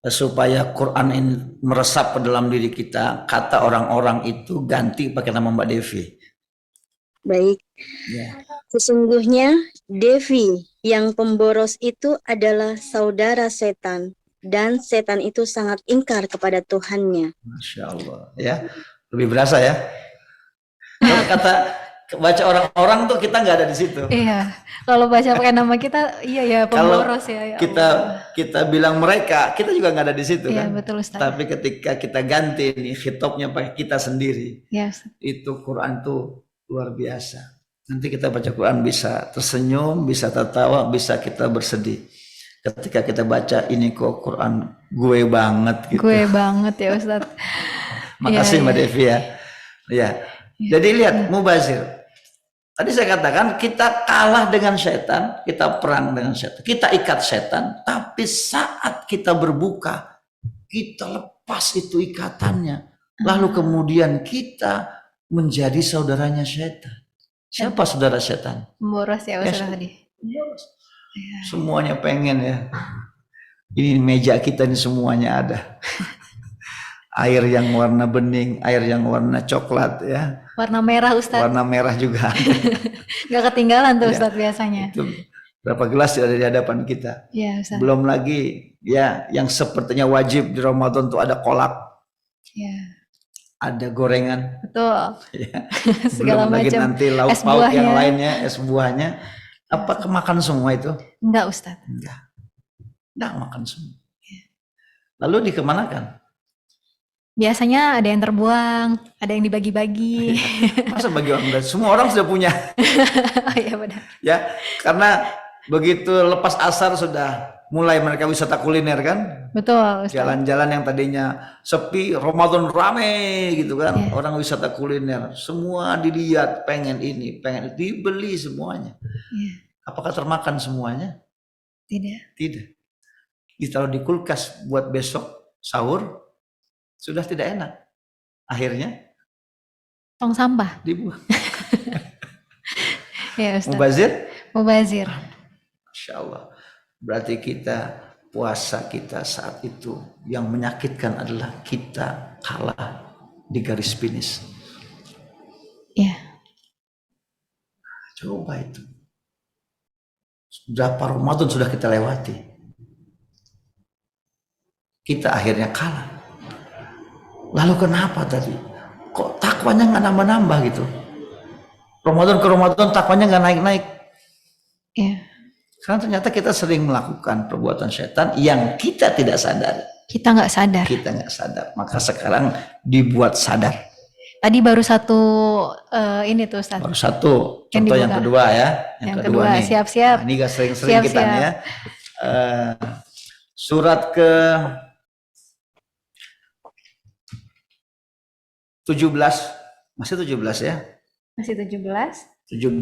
supaya Quran ini meresap ke dalam diri kita. Kata orang-orang itu ganti pakai nama Mbak Devi. Baik. Ya. Sesungguhnya Devi yang pemboros itu adalah saudara setan, dan setan itu sangat ingkar kepada Tuhannya. Masya Allah, ya lebih berasa ya. Kalau kata baca orang-orang tuh kita nggak ada di situ. Iya, kalau baca pakai nama kita, iya ya, Kalau pemboros ya. Ya kita bilang mereka, kita juga nggak ada di situ Iya, kan. betul, Ustaz. Tapi ketika kita ganti nih hitopnya pakai kita sendiri, Ya, Ustaz. itu Quran tuh luar biasa. Nanti kita baca Quran bisa tersenyum, bisa tertawa, bisa kita bersedih. Ketika kita baca ini kok Quran gue banget gitu. Gue banget ya, Ustaz. Makasih Iya, Mbak iya. Devi ya. Ya. Jadi lihat Mubazir. Tadi saya katakan kita kalah dengan setan, kita perang dengan setan, kita ikat setan, tapi saat kita berbuka, kita lepas itu ikatannya. Lalu kemudian kita menjadi saudaranya setan. Siapa saudara setan? Pemboros ya, Ustaz tadi. Semuanya pengen ya. Ini meja kita ini semuanya ada. air yang warna bening, air yang warna coklat ya, Warna merah Ustadz. warna merah juga. Nggak ketinggalan tuh Ya. Ustadz biasanya. Itu berapa gelas ada di hadapan kita. Iya Ustadz. Belum lagi ya yang sepertinya wajib di Ramadan tuh ada kolak, Iya. ada gorengan, Betul. ya. Segala Belum lagi macam. nanti lauk Es pauk yang buahnya. lainnya, es buahnya. Apa kemakan semua itu? Enggak Ustadz. Enggak makan semua. Lalu dikemanakan? Biasanya ada yang terbuang, ada yang dibagi-bagi. Masa bagi orang lain? Semua orang sudah punya. Oh iya benar. Ya, karena begitu lepas asar sudah mulai mereka wisata kuliner kan. Betul Ustadz. Jalan-jalan yang tadinya sepi, Ramadan rame gitu kan. Iya. Orang wisata kuliner, semua dilihat, pengen ini, pengen itu, dibeli semuanya. Iya. Apakah termakan semuanya? Tidak. Tidak. Ditaruh di kulkas buat besok sahur, sudah tidak enak. Akhirnya Tong sampah. dibuang. Ya Ustadz. Mubazir? Mubazir. Masya Allah. Berarti kita, puasa kita saat itu yang menyakitkan adalah kita kalah di garis finish. Iya. Coba itu. Berapa Ramadan sudah kita lewati. Kita akhirnya kalah. Lalu kenapa tadi? Kok takwanya nggak nambah-nambah gitu? Ramadan ke Ramadan takwanya nggak naik-naik. Iya. Karena ternyata kita sering melakukan perbuatan setan yang kita tidak sadar. Kita nggak sadar. Kita nggak sadar. Maka sekarang dibuat sadar. Tadi baru satu ini tuh Ustadz. Baru satu. Yang Contoh yang dibuka. kedua ya. Yang kedua, nih. siap-siap. Nah, ini gak sering-sering kita nih ya. Surat ke 17. Masih 17 ya. Masih 17. 17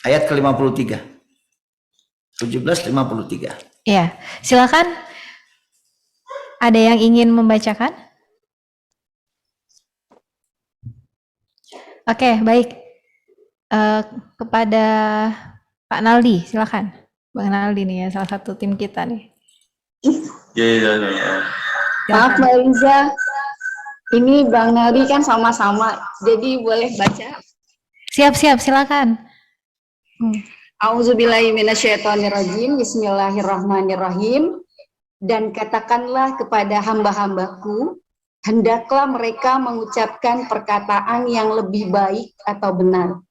ayat ke-53. 17:53. Iya. Silakan. Ada yang ingin membacakan? Oke, baik. Kepada Pak Naldi, silakan. Bang Naldi nih ya, salah satu tim kita nih. Ya. Maaf Mbak Liza, ini Bang Naldi kan sama-sama, jadi boleh baca. Siap, silakan. Auzubillahi minasyaitonirrajim, bismillahirrahmanirrahim. Dan katakanlah kepada hamba-hambaku, hendaklah mereka mengucapkan perkataan yang lebih baik atau benar.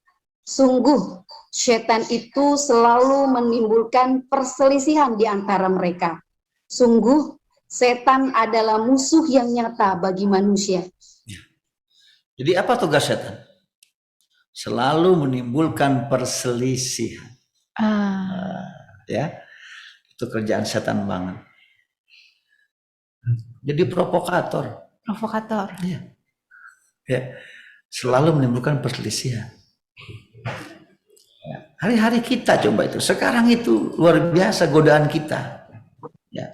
Sungguh, setan itu selalu menimbulkan perselisihan di antara mereka. Sungguh, setan adalah musuh yang nyata bagi manusia. Jadi apa tugas setan? Selalu menimbulkan perselisihan. Ya, itu kerjaan setan banget. Jadi provokator. Provokator. Ya, selalu menimbulkan perselisihan. Ya, hari-hari kita coba itu. Sekarang itu luar biasa godaan kita. Ya.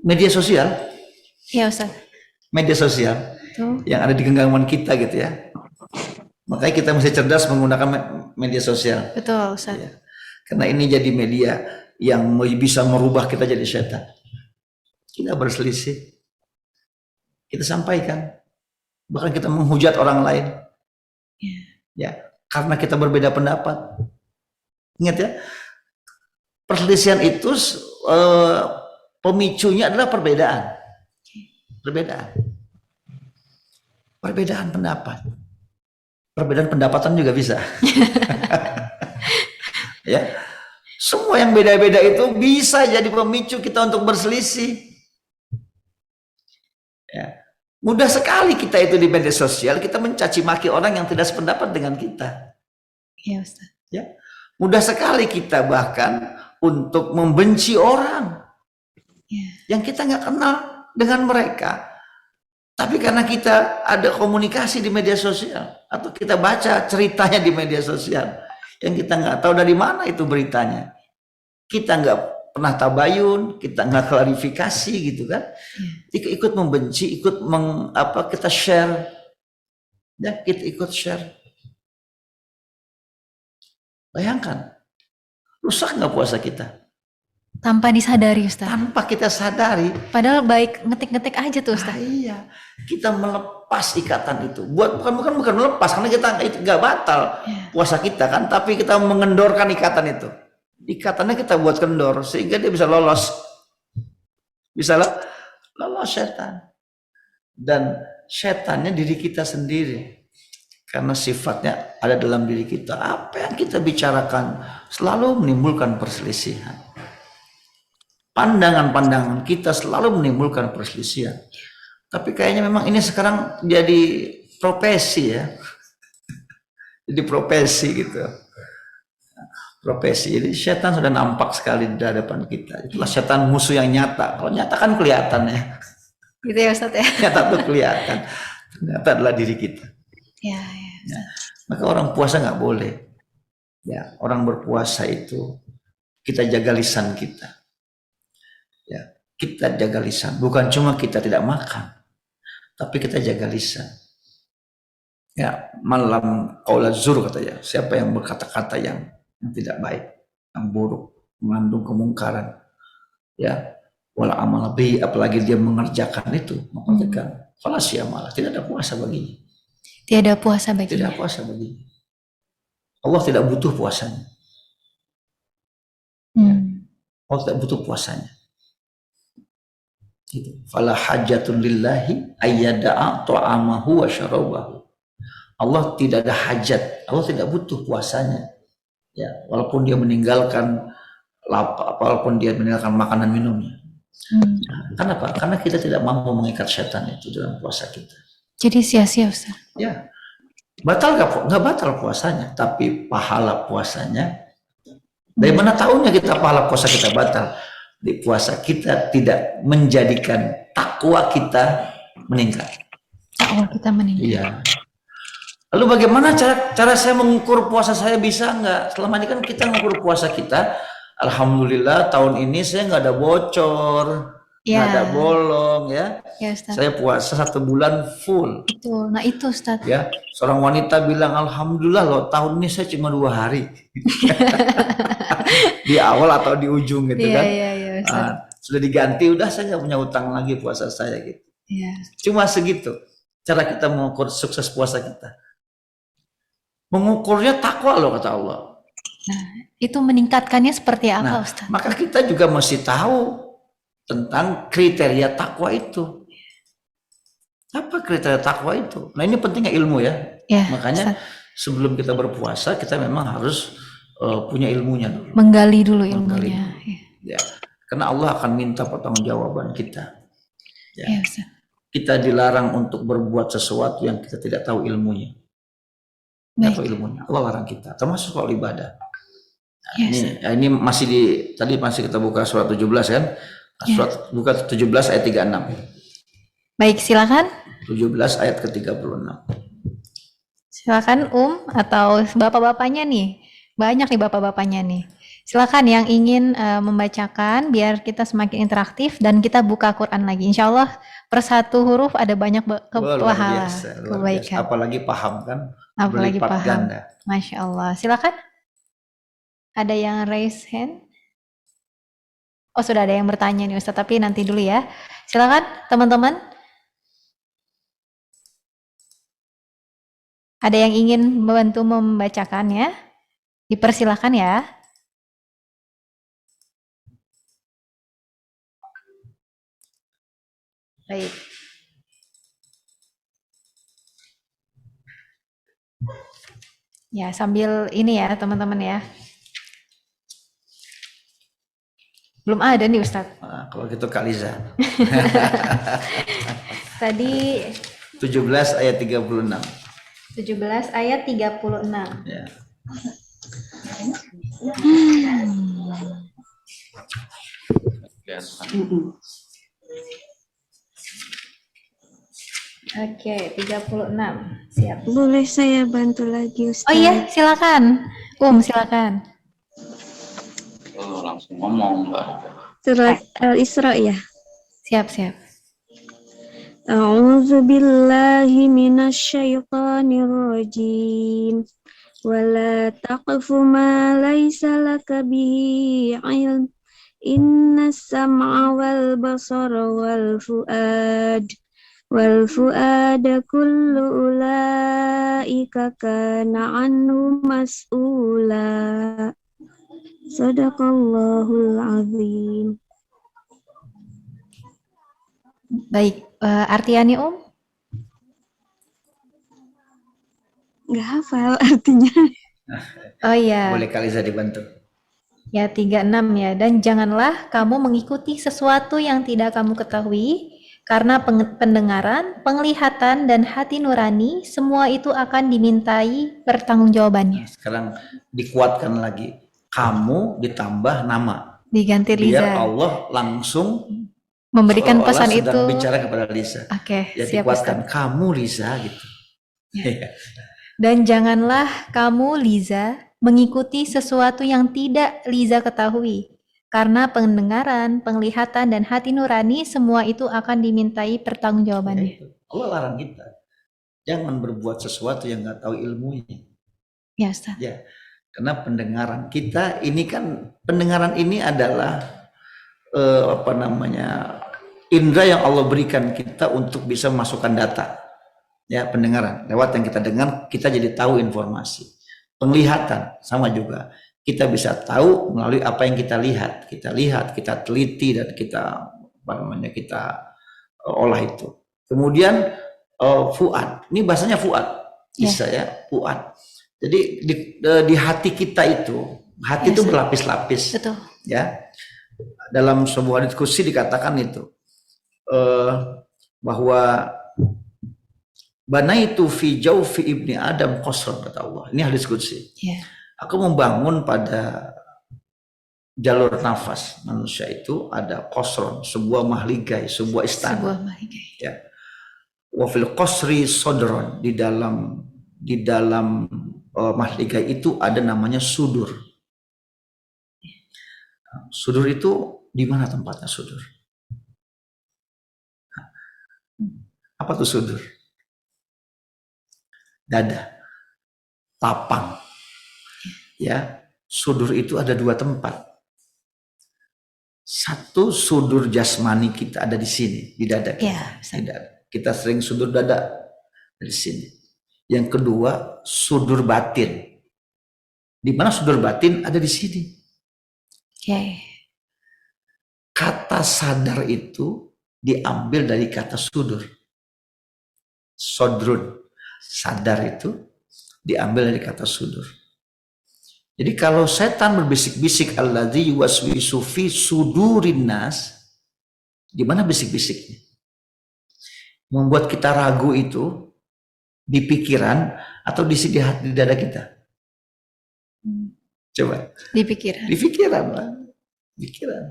Media sosial. Iya Ustaz. Media sosial Tuh. yang ada di genggaman kita gitu ya. Makanya kita mesti cerdas menggunakan media sosial. Betul Ustaz. Ya. Karena ini jadi media yang bisa merubah kita jadi setan. Kita berselisih, kita sampaikan, bahkan kita menghujat orang lain. Ya, karena kita berbeda pendapat. Ingat ya, perselisihan itu pemicunya adalah perbedaan. Perbedaan pendapat. Perbedaan pendapatan juga bisa. Ya, semua yang beda-beda itu bisa jadi pemicu kita untuk berselisih. Ya. Mudah sekali kita itu di media sosial, kita mencaci maki orang yang tidak sependapat dengan kita. Iya Ustaz. Ya. Mudah sekali kita bahkan untuk membenci orang yang kita nggak kenal dengan mereka. Tapi karena kita ada komunikasi di media sosial, atau kita baca ceritanya di media sosial, yang kita nggak tahu dari mana itu beritanya. Kita nggak pernah tabayun, kita nggak klarifikasi gitu kan. Ikut membenci, kita share. Ya, kita ikut share. Bayangkan, rusak nggak puasa kita? Tanpa disadari Ustaz. tanpa kita sadari. Padahal baik ngetik-ngetik aja tuh Ustaz. Iya, kita melepas ikatan itu. Bukan melepas, karena kita nggak batal puasa kita kan, tapi kita mengendorkan ikatan itu. Ikatannya kita buat kendor sehingga dia bisa lolos, lolos setan. Dan setannya diri kita sendiri, karena sifatnya ada dalam diri kita. Apa yang kita bicarakan selalu menimbulkan perselisihan. Pandangan-pandangan kita selalu menimbulkan perselisihan. Tapi kayaknya memang ini sekarang jadi profesi ya. Jadi profesi gitu. Profesi. Jadi setan sudah nampak sekali di hadapan kita. Itulah setan musuh yang nyata. Kalau nyata kan kelihatan ya. Gitu ya Ustaz ya. Nyata tuh kelihatan. Ternyata adalah diri kita. Ya. Maka orang puasa nggak boleh. Ya, orang berpuasa itu kita jaga lisan kita. Ya, kita jaga lisan. Bukan cuma kita tidak makan, tapi kita jaga lisan. Ya, malam qaulaz zur katanya. Siapa yang berkata-kata yang tidak baik, yang buruk, mengandung kemungkaran, ya, wala amal bi, apalagi dia mengerjakan itu, mengerjakan falasya malah tidak ada puasa baginya. Tiada puasa baginya. Tidak puasa baginya. Allah tidak butuh puasanya. Allah tidak butuh puasanya. Gitu. Fala hajatun lillahi ayyada'a ta'amahu wa syarabahu. Allah tidak ada hajat, Allah tidak butuh puasanya. Ya, walaupun dia meninggalkan walaupun dia meninggalkan makanan minumnya. Kenapa? Karena kita tidak mampu mengikat setan itu dalam puasa kita. Jadi sia-sia Ustaz. Ya, batal nggak batal puasanya, tapi pahala puasanya. Dari mana tahunya kita pahala puasa kita batal? Di puasa kita tidak menjadikan takwa kita meningkat. Takwa kita meningkat. Iya. Lalu bagaimana cara saya mengukur puasa saya bisa nggak? Selama ini kan kita mengukur puasa kita. Alhamdulillah tahun ini saya nggak ada bocor, nggak ada bolong ya. Ya Ustaz. Saya puasa 1 bulan full. Betul. Nah itu Ustaz. Ya, seorang wanita bilang alhamdulillah loh tahun ini saya cuma 2 hari. Di awal atau di ujung gitu kan. Iya, Sudah diganti, udah saya nggak punya utang lagi puasa saya gitu. Iya. Cuma segitu cara kita mengukur sukses puasa kita. Mengukurnya takwa loh kata Allah. Nah, itu meningkatkannya seperti apa Ustaz? Maka kita juga mesti tahu tentang kriteria takwa itu. Apa kriteria takwa itu? Nah ini pentingnya ilmu ya. Makanya sebelum kita berpuasa kita memang harus punya ilmunya dulu. Menggali dulu ilmunya. Ya. Karena Allah akan minta pertanggungjawaban kita. Ya. Ya, Ustaz. Kita dilarang untuk berbuat sesuatu yang kita tidak tahu ilmunya. Tidak tahu ilmunya. Allah larang kita, termasuk soal ibadah. Nah, ini masih tadi masih kita buka surat 17 kan? Surat buka 17 ayat 36. Baik, silakan. 17 ayat ke-36. Silakan atau bapak-bapaknya nih. Banyak nih bapak-bapaknya nih. Silakan yang ingin membacakan biar kita semakin interaktif dan kita buka Quran lagi. Insya Allah per satu huruf ada banyak pahala, kebaikan. Apalagi paham kan? Apalagi paham. Ganda. Masya Allah. Silakan. Ada yang raise hand? Oh sudah ada yang bertanya nih Ustaz, tapi nanti dulu ya. Silakan teman-teman. Ada yang ingin membantu membacakannya? Dipersilakan ya. Baik. Ya, sambil ini ya teman-teman ya. Belum ada nih Ustadz. Nah, kalau gitu Kak Liza. Tadi 17 ayat 36. 17 ayat 36. Ya. Oke, 36. Siap. Boleh saya bantu lagi Ustaz? Oh iya, silakan. Silakan. Langsung ngomong Mbak. Surat Al-Isra ya? Siap. A'udzu billahi minasyaitonir rajim. Wala taqfu ma laisa laka bihi ilm. Inna sam'a wal basara wal fuada kullu ulaika kana anhu mas'ula. Sadaqallahul azim. Baik, Artiani Nggak hafal artinya. Oh iya. Boleh kali saya dibantu. Ya, 36 ya. Dan janganlah kamu mengikuti sesuatu yang tidak kamu ketahui, karena pendengaran, penglihatan, dan hati nurani, semua itu akan dimintai pertanggungjawabannya. Sekarang dikuatkan lagi. Kamu ditambah nama. Diganti Liza. Biar Allah langsung Memberikan seolah-olah pesan sedang itu. bicara kepada Lisa. Oke, Ya siap dikuatkan. Ustaz. Kamu Lisa gitu. Dan janganlah kamu, Liza, mengikuti sesuatu yang tidak Liza ketahui. Karena pendengaran, penglihatan, dan hati nurani, semua itu akan dimintai pertanggungjawabannya. Itu. Allah larang kita. Jangan berbuat sesuatu yang nggak tahu ilmunya. Ya, Ustaz. Ya, karena pendengaran kita ini kan, pendengaran ini adalah indera yang Allah berikan kita untuk bisa memasukkan data. Ya, pendengaran. Lewat yang kita dengar, kita jadi tahu informasi. Penglihatan sama juga. Kita bisa tahu melalui apa yang kita lihat. Kita lihat, kita teliti, dan kita kita olah itu. Kemudian fuad. Ini bahasanya fuad. Bisa ya, fuad. Jadi di hati kita itu, hati itu berlapis-lapis. Betul. Ya. Dalam sebuah diskusi dikatakan itu bahwa banaitu fi jaufi ibni Adam qasran, kata Allah. Ini hadis qudsi. Yeah. Aku membangun pada jalur nafas manusia itu ada qasran, sebuah mahligai, sebuah istana. Sebuah mahligai. Ya. Wa fil qasri sadron, di dalam mahligai itu ada namanya sudur. Sudur itu di mana tempatnya sudur? Apa tuh sudur? Dada, lapang. Ya, sudur itu ada dua tempat. Satu, sudur jasmani kita ada di sini, di dada kita. Yeah. Kita sering sudur dada di sini. Yang kedua, sudur batin. Di mana sudur batin ada di sini. Okay. Kata sadar itu diambil dari kata sudur. Sodrun. Sadar itu diambil dari kata sudur. Jadi kalau setan berbisik-bisik alladzi yuwaswisu fi sudurin nas, di mana bisik-bisiknya? Membuat kita ragu itu di pikiran atau di dada kita? Coba. Di pikiran. Di pikiran lah. Pikiran.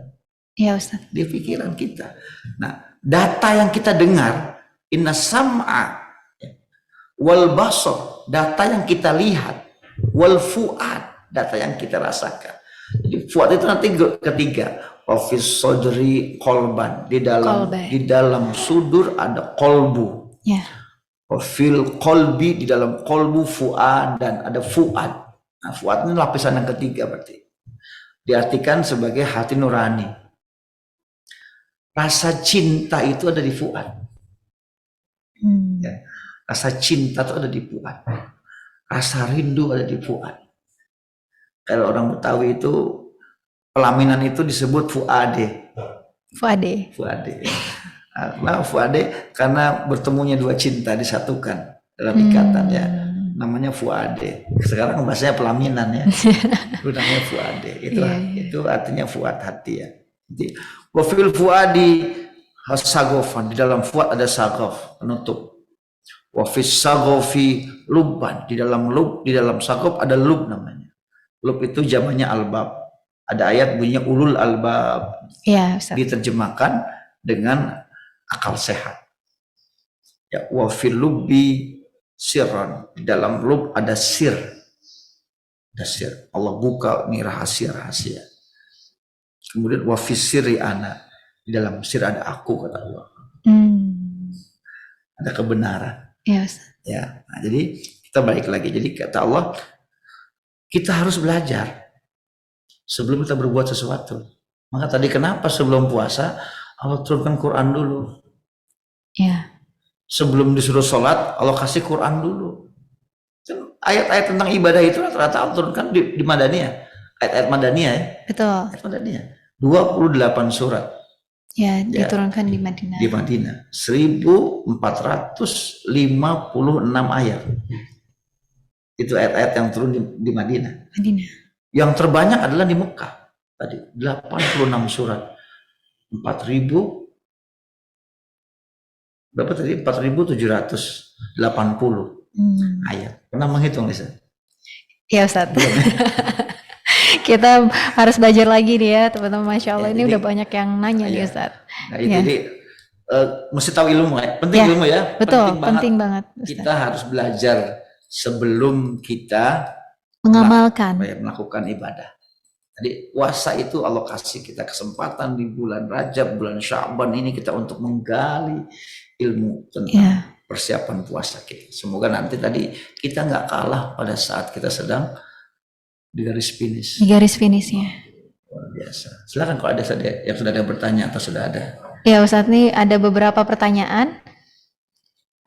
Ya Ustaz. Di pikiran kita. Nah, data yang kita dengar, inna sam'a wal basar, data yang kita lihat, wal fuad, data yang kita rasakan. Jadi fuad itu nanti ketiga, wafis sodri kolban, di dalam sudur ada kolbu. Ya. Wafil kolbi, di dalam kolbu fuad, dan ada fuad. Nah, fuad ini lapisan yang ketiga berarti. Diartikan sebagai hati nurani. Rasa cinta itu ada di fuad. Ya. Rasa cinta itu ada di fuad. Rasa rindu ada di fuad. Kalau orang Betawi itu, pelaminan itu disebut fuade. Fuade. Fuade. Nah, fuade karena bertemunya dua cinta disatukan dalam ikatan ya. Namanya fuade. Sekarang bahasanya pelaminan ya. Itu namanya fuade. Itu artinya fuad, hati ya. Jadi, wafil fuadi sagofan, di dalam fuad ada sagof, penutup. Wafis sagofi lubban, di dalam sagof ada lub namanya. Lub itu jamannya albab. Ada ayat bunyinya ulul albab. Ya, Ustaz. Diterjemahkan dengan akal sehat. Ya, wafil lubbi sirran, di dalam lub ada sir. Ada sir. Allah buka nih rahasia-rahasia. Kemudian wafis sirri ana, di dalam sir ada aku, kata Allah. Ada kebenaran. Ya, Ustaz. Ya, nah, jadi kita balik lagi. Jadi kata Allah, kita harus belajar sebelum kita berbuat sesuatu. Maka tadi kenapa sebelum puasa Allah turunkan Quran dulu. Ya, Sebelum disuruh sholat Allah kasih Quran dulu. Kan ayat-ayat tentang ibadah itu rata-rata Allah turunkan di Madaniyah. Ayat-ayat Madaniyah ya. betul. Ayat Madaniyah. 28 surat Ya, Ya. diturunkan di Madinah. di Madinah. 1456 ayat. Itu ayat-ayat yang turun di Madinah. Madinah. Yang terbanyak adalah di Mekah. Tadi 86 surat. 4000 berapa tadi? 4780 ayat. Pernah menghitung, Lisa? Ya Ustadz. Kita harus belajar lagi nih ya teman-teman. Masya Allah, Ya, ini jadi- udah banyak yang nanya nih Iya. Ustadz. Nah, itu Ya. jadi mesti tahu ilmu ya. Penting Ya, ilmu ya. Betul, banget. penting banget Ustadz. Kita harus belajar sebelum kita Mengamalkan. melakukan ibadah. Jadi puasa itu Allah kasih kita kesempatan di bulan Rajab, bulan Sya'ban ini kita untuk menggali ilmu tentang Ya, persiapan puasa kita. Semoga nanti tadi kita nggak kalah pada saat kita sedang di garis finish. di garis finishnya. Luar biasa. Silakan kalau ada yang sudah ada bertanya atau sudah ada. Ya Ustadz, nih ada beberapa pertanyaan.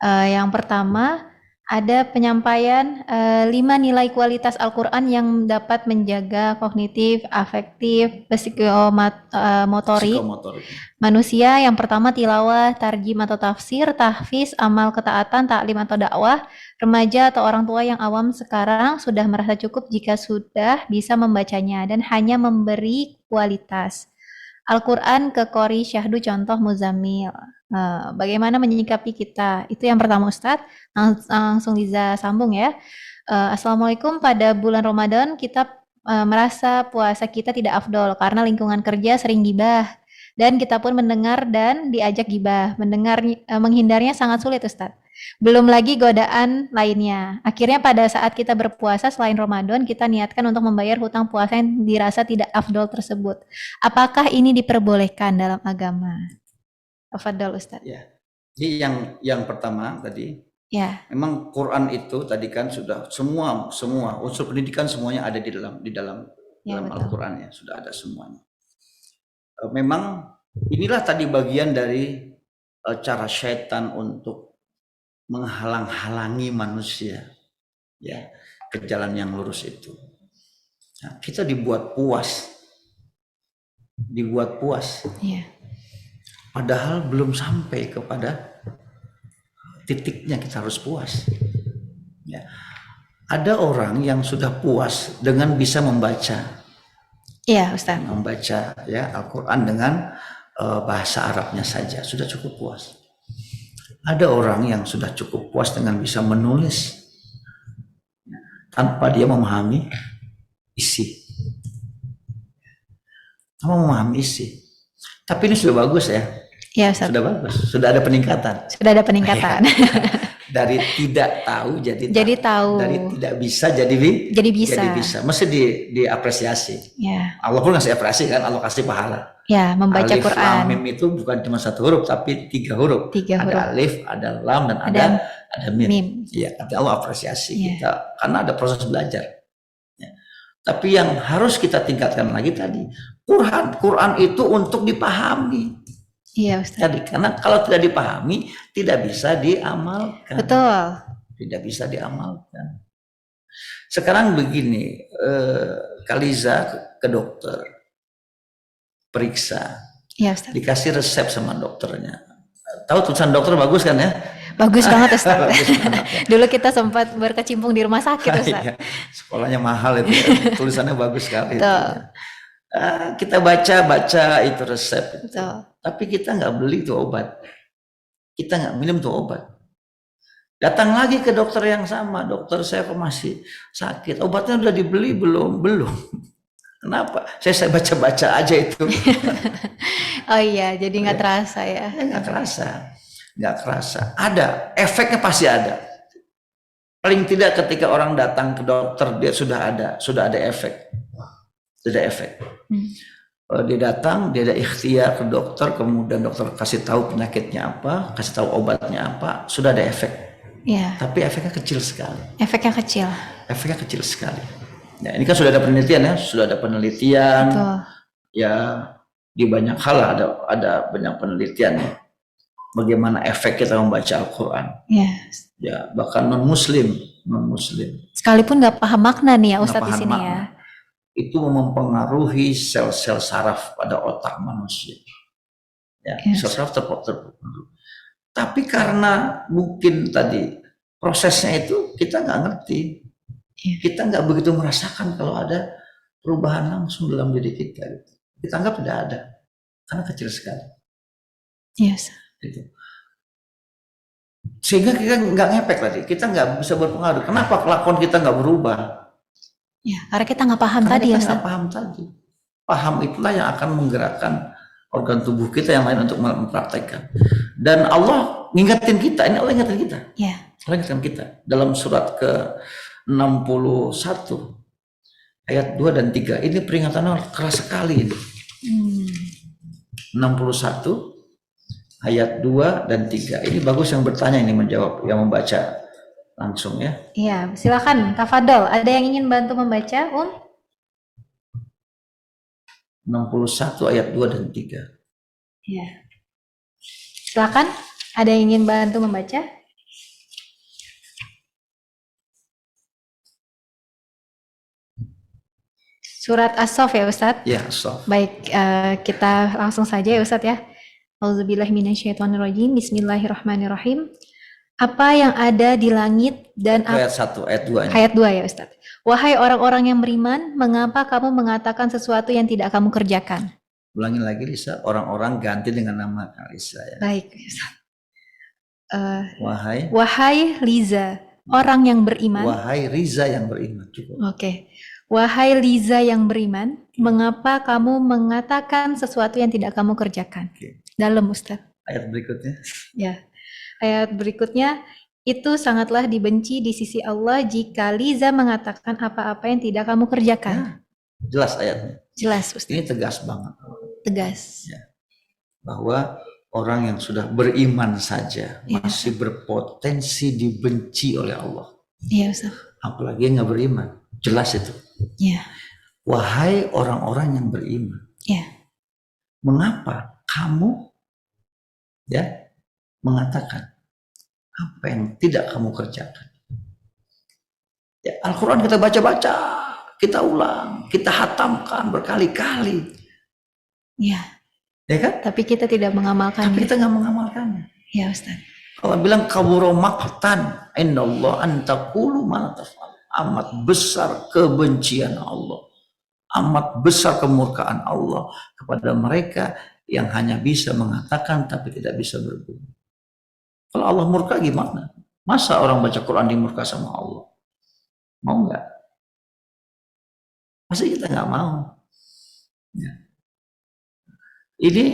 Yang pertama, ada penyampaian 5 nilai kualitas Al-Quran yang dapat menjaga kognitif, afektif, psikomotorik Psikomotorik. manusia. Yang pertama tilawah, tarjim atau tafsir, tahfiz, amal ketaatan, taklim atau dakwah. Remaja atau orang tua yang awam sekarang sudah merasa cukup jika sudah bisa membacanya dan hanya memberi kualitas. Al-Quran ke Qori Syahdu contoh Muzammil. Bagaimana menyikapi kita? Itu yang pertama Ustadz. Langsung Liza sambung ya. Assalamualaikum, pada bulan Ramadan kita merasa puasa kita tidak afdol karena lingkungan kerja sering gibah. Dan kita pun mendengar dan diajak gibah. Menghindarnya sangat sulit Ustadz. Belum lagi godaan lainnya. Akhirnya pada saat kita berpuasa selain Ramadan, kita niatkan untuk membayar hutang puasa yang dirasa tidak afdol tersebut. Apakah ini diperbolehkan dalam agama? Tafadhol Ustadz. Ya. Jadi yang pertama tadi, Ya, memang Quran itu tadi kan sudah semua unsur pendidikan semuanya ada di dalam Ya, betul. Al-Quran ya, sudah ada semuanya. Memang inilah tadi bagian dari cara syaitan untuk menghalang-halangi manusia ya ke jalan yang lurus itu. Nah, kita dibuat puas, iya, padahal belum sampai kepada titiknya kita harus puas. Ya. Ada orang yang sudah puas dengan bisa membaca iya Ustadz. ya Al-Quran dengan bahasa Arabnya saja sudah cukup puas. Ada orang yang sudah cukup puas dengan bisa menulis tanpa dia memahami isi. Tapi ini sudah bagus ya, Iya Ustadz. sudah bagus, sudah ada peningkatan. Sudah ada peningkatan. Dari tidak tahu Jadi tahu. dari tidak bisa jadi bisa. Mesti diapresiasi. Ya, Allah pun ngasih apresiasi kan, Allah kasih pahala. ya membaca Alif, Quran. Lam, Mim itu bukan cuma satu huruf tapi 3 huruf. 3 huruf. Ada alif, ada lam dan ada mim. Mim. Iya, tapi Allah apresiasi Iya. kita karena ada proses belajar. Ya. Tapi yang harus kita tingkatkan lagi tadi, Quran itu untuk dipahami. Iya Ustadz. Jadi karena kalau tidak dipahami tidak bisa diamalkan. Betul. Tidak bisa diamalkan. Sekarang begini, Kaliza ke dokter, periksa, Iya Ustadz. dikasih resep sama dokternya. Tahu tulisan dokter bagus kan ya? Bagus banget Ustadz. Bagus banget ya. Dulu kita sempat berkecimpung di rumah sakit Ustadz. Iya, sekolahnya mahal itu, ya. Tulisannya bagus sekali. Itu, Betul. ya. Kita baca itu resep, itu. Betul. Tapi kita nggak beli tuh obat, kita nggak minum tuh obat. Datang lagi ke dokter yang sama, dokter saya kok masih sakit, obatnya udah dibeli belum? Kenapa? Saya baca-baca aja itu. Oh iya, jadi nggak terasa ya. Nggak kerasa. Ada efeknya, pasti ada. Paling tidak ketika orang datang ke dokter dia sudah ada efek. Dia datang, dia ada ikhtiar ke dokter, kemudian dokter kasih tahu penyakitnya apa, kasih tahu obatnya apa, sudah ada efek. Iya. Tapi efeknya kecil sekali. Efeknya kecil. Ya, ini kan sudah ada penelitian ya, Betul. ya Di banyak hal ada banyak penelitian ya, bagaimana efek kita membaca Al-Quran. Ya. Ya, bahkan non-muslim Sekalipun nggak paham makna nih ya nggak Ustadz di paham sini makna. ya. Itu mempengaruhi sel-sel saraf pada otak manusia. Ya, Yes. sel saraf terpengaruh. Tapi karena mungkin tadi prosesnya itu kita nggak ngerti, kita nggak begitu merasakan kalau ada perubahan langsung dalam diri kita. Kita anggap tidak ada, karena kecil sekali. Yes. Gitu. Sehingga kita nggak ngepek tadi, kita nggak bisa berpengaruh. Kenapa kelakuan kita nggak berubah? Ya, karena kita nggak paham Karena tadi kita ya nggak Ustadz. paham tadi. Paham itulah yang akan menggerakkan organ tubuh kita yang lain untuk mempraktekkan. Dan Allah ngingetin kita, ini Allah ingetin kita. Ya. Allah ingetin kita dalam surat ke-61 ayat 2 dan 3. Ini peringatannya keras sekali ini. 61 ayat 2 dan 3. Ini bagus yang bertanya ini menjawab, yang membaca langsung ya. Iya, silakan Tafadol. Ada yang ingin bantu membaca, 61 ayat 2 dan 3. Iya. Silakan. Ada yang ingin bantu membaca? Surat As-Saff ya Ustadz? Ya, so. Baik, kita langsung saja ya Ustadz ya. Auzubillahiminasyaitonirrajim. Bismillahirrahmanirrahim. Apa yang ada di langit dan Ayat 1, ayat 2 ini. ayat 2 ya Ustadz. Wahai orang-orang yang beriman, mengapa kamu mengatakan sesuatu yang tidak kamu kerjakan? Ulangin lagi Lisa, orang-orang ganti dengan nama Lisa ya. Baik Ustadz. Wahai Wahai Liza, orang yang beriman. wahai Riza yang beriman. Cukup. Oke. Wahai Liza yang beriman, mengapa kamu mengatakan sesuatu yang tidak kamu kerjakan? Oke. Dalam Ustadz. Ayat berikutnya. Ya. Ayat berikutnya, itu sangatlah dibenci di sisi Allah jika Liza mengatakan apa-apa yang tidak kamu kerjakan. Jelas ayatnya. Jelas Ustadz. Ini tegas banget. Tegas. Bahwa orang yang sudah beriman saja Iya. masih berpotensi dibenci oleh Allah. Iya Ustadz. Apalagi yang nggak beriman. Jelas itu. Iya. Wahai orang-orang yang beriman. Iya. Mengapa kamu ya mengatakan apa yang tidak kamu kerjakan? Ya, Al-Quran kita baca-baca, kita ulang, kita hatamkan berkali-kali. Iya. Ya kan? Tapi kita tidak Tapi mengamalkannya. kita nggak mengamalkannya. Ya Ustadz. Allah bilang kabura maqtan indallah an taqulu ma la taf'al. Amat besar kebencian Allah. Amat besar kemurkaan Allah kepada mereka yang hanya bisa mengatakan tapi tidak bisa berbuat. Kalau Allah murka gimana? Masa orang baca Quran dimurka sama Allah? Mau nggak? Pasti kita nggak mau. Ya. Ini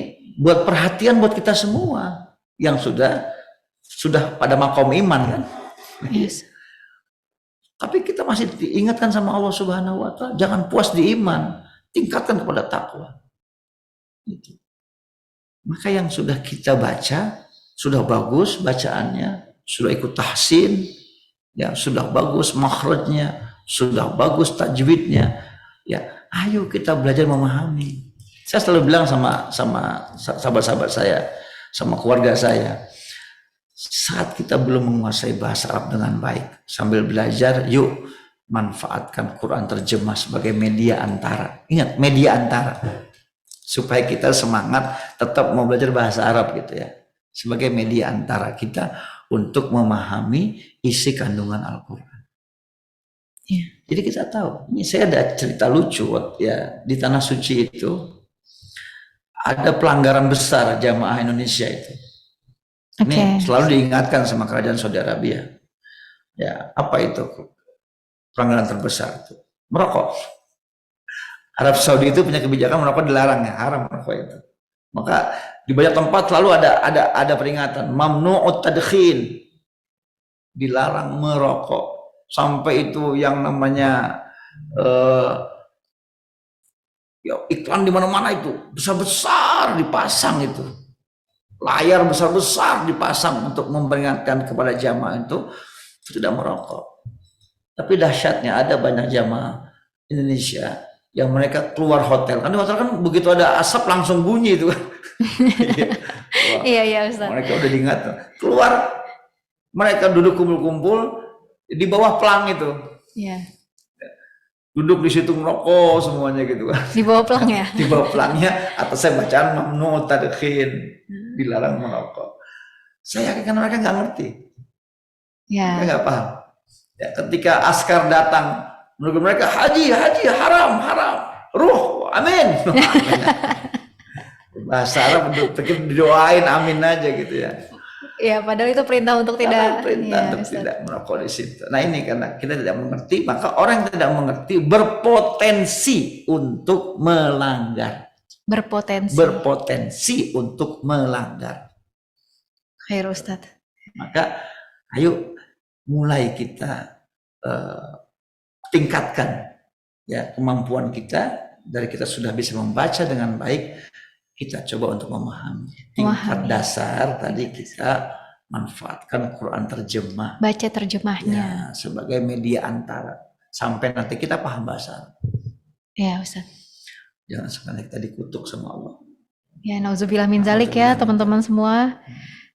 buat perhatian buat kita semua yang sudah pada makom iman kan. Yes. Tapi kita masih diingatkan sama Allah Subhanahu wa Ta'ala, jangan puas di iman, tingkatkan kepada takwa. Gitu. Maka yang sudah kita baca, sudah bagus bacaannya, sudah ikut tahsin, ya sudah bagus makhrajnya, sudah bagus tajwidnya, ya ayo kita belajar memahami. Saya selalu bilang sama sahabat-sahabat saya, sama keluarga saya, saat kita belum menguasai bahasa Arab dengan baik, sambil belajar, yuk manfaatkan Quran terjemah sebagai media antara. Ingat, media antara. Supaya kita semangat tetap mau belajar bahasa Arab gitu ya. Sebagai media antara kita untuk memahami isi kandungan Al-Quran. Ya. Jadi kita tahu, ini saya ada cerita lucu ya, di Tanah Suci itu ada pelanggaran besar jamaah Indonesia itu. Ini selalu diingatkan sama kerajaan Saudi Arabia. Ya, apa itu pelanggaran terbesar itu? Merokok. Arab Saudi itu punya kebijakan merokok dilarang ya, haram merokok itu. Maka di banyak tempat selalu ada peringatan mamnu'ut tadkhin. Dilarang merokok. Sampai itu yang namanya ya, iklan di mana-mana itu besar-besar dipasang itu. Layar besar-besar dipasang untuk memperingatkan kepada jamaah itu tidak merokok. Tapi dahsyatnya ada banyak jamaah Indonesia yang mereka keluar hotel. Kan di hotel kan begitu ada asap langsung bunyi itu kan. Wah, Iya, iya Ustaz. mereka udah diingatkan. Keluar, mereka duduk kumpul-kumpul di bawah pelang itu. Iya. Duduk di situ ngerokok semuanya gitu kan. Di bawah pelang ya. Di bawah pelangnya atasnya bacaan mamnu tadkhin, dilarang merokok. Saya yakin mereka nggak ngerti, mereka Ya. nggak paham. Ya, ketika askar datang, menurut mereka haji haram, ruh amin. Bahasa Arab untuk didoain amin aja gitu ya. Ya, padahal itu perintah untuk Karena tidak. perintah Iya, untuk Ustaz. tidak merokok di situ. Nah ini karena kita tidak mengerti, maka orang yang tidak mengerti berpotensi untuk melanggar. Berpotensi untuk melanggar. Khair Ustaz. Maka ayo mulai kita tingkatkan ya kemampuan kita. Dari kita sudah bisa membaca dengan baik, kita coba untuk memahami. Tingkat dasar tadi kita manfaatkan Quran terjemah Baca terjemahnya. ya, sebagai media antara sampai nanti kita paham bahasa Arab. Ya Ustaz. Jangan sekali kita dikutuk sama Allah. Ya, nauzubillah min zalik ya teman-teman semua.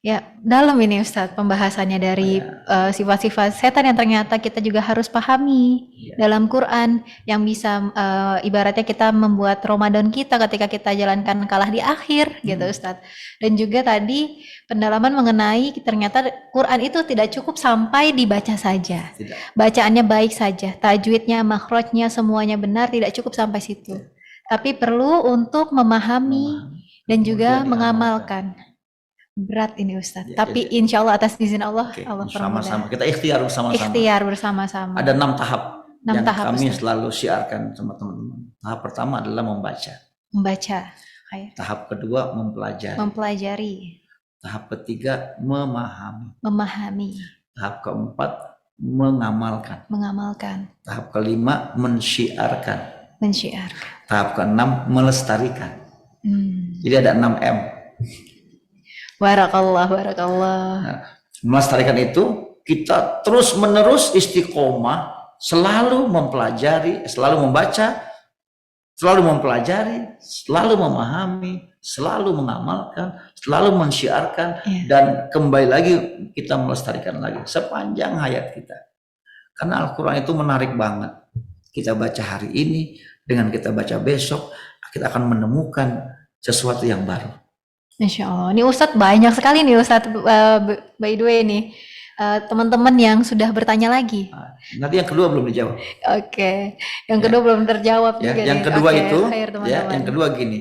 Ya, dalam ini Ustaz pembahasannya dari sifat-sifat setan yang ternyata kita juga harus pahami dalam Quran yang bisa ibaratnya kita membuat Ramadan kita ketika kita jalankan kalah di akhir gitu Ustaz. Dan juga tadi pendalaman mengenai ternyata Quran itu tidak cukup sampai dibaca saja. Tidak. Bacaannya baik saja, tajwidnya, makhrajnya semuanya benar, tidak cukup sampai situ. Tapi perlu untuk memahami dan juga Kemudian mengamalkan. Berat ini Ustaz. Ya, Tapi insya Allah atas izin Allah, Oke, Allah sama-sama permudah. kita ikhtiar bersama-sama. Ikhtiar bersama-sama. Ada 6 tahap 6 yang tahap kami Ustaz. selalu siarkan sama teman-teman. Tahap pertama adalah membaca. Membaca, kayak Tahap kedua mempelajari. mempelajari, Tahap ketiga memahami. memahami, Tahap keempat mengamalkan. mengamalkan, Tahap kelima mensyiarkan. mensyiar. Tahap keenam melestarikan. Jadi ada 6 M. Barakallah, barakallah. Melestarikan itu kita terus menerus istiqomah, selalu mempelajari, selalu membaca, selalu mempelajari, selalu memahami, selalu mengamalkan, selalu mensyiarkan, dan kembali lagi kita melestarikan lagi sepanjang hayat kita. Karena Al-Quran itu menarik banget. Kita baca hari ini, dengan kita baca besok, kita akan menemukan sesuatu yang baru. Insya Allah. Ini Ustadz banyak sekali nih Ustadz, by the way nih, teman-teman yang sudah bertanya lagi. Nanti yang kedua belum dijawab. Oke. Yang kedua belum terjawab Ya, juga yang nih. kedua Oke, itu, khair, ya, teman-teman. yang kedua gini,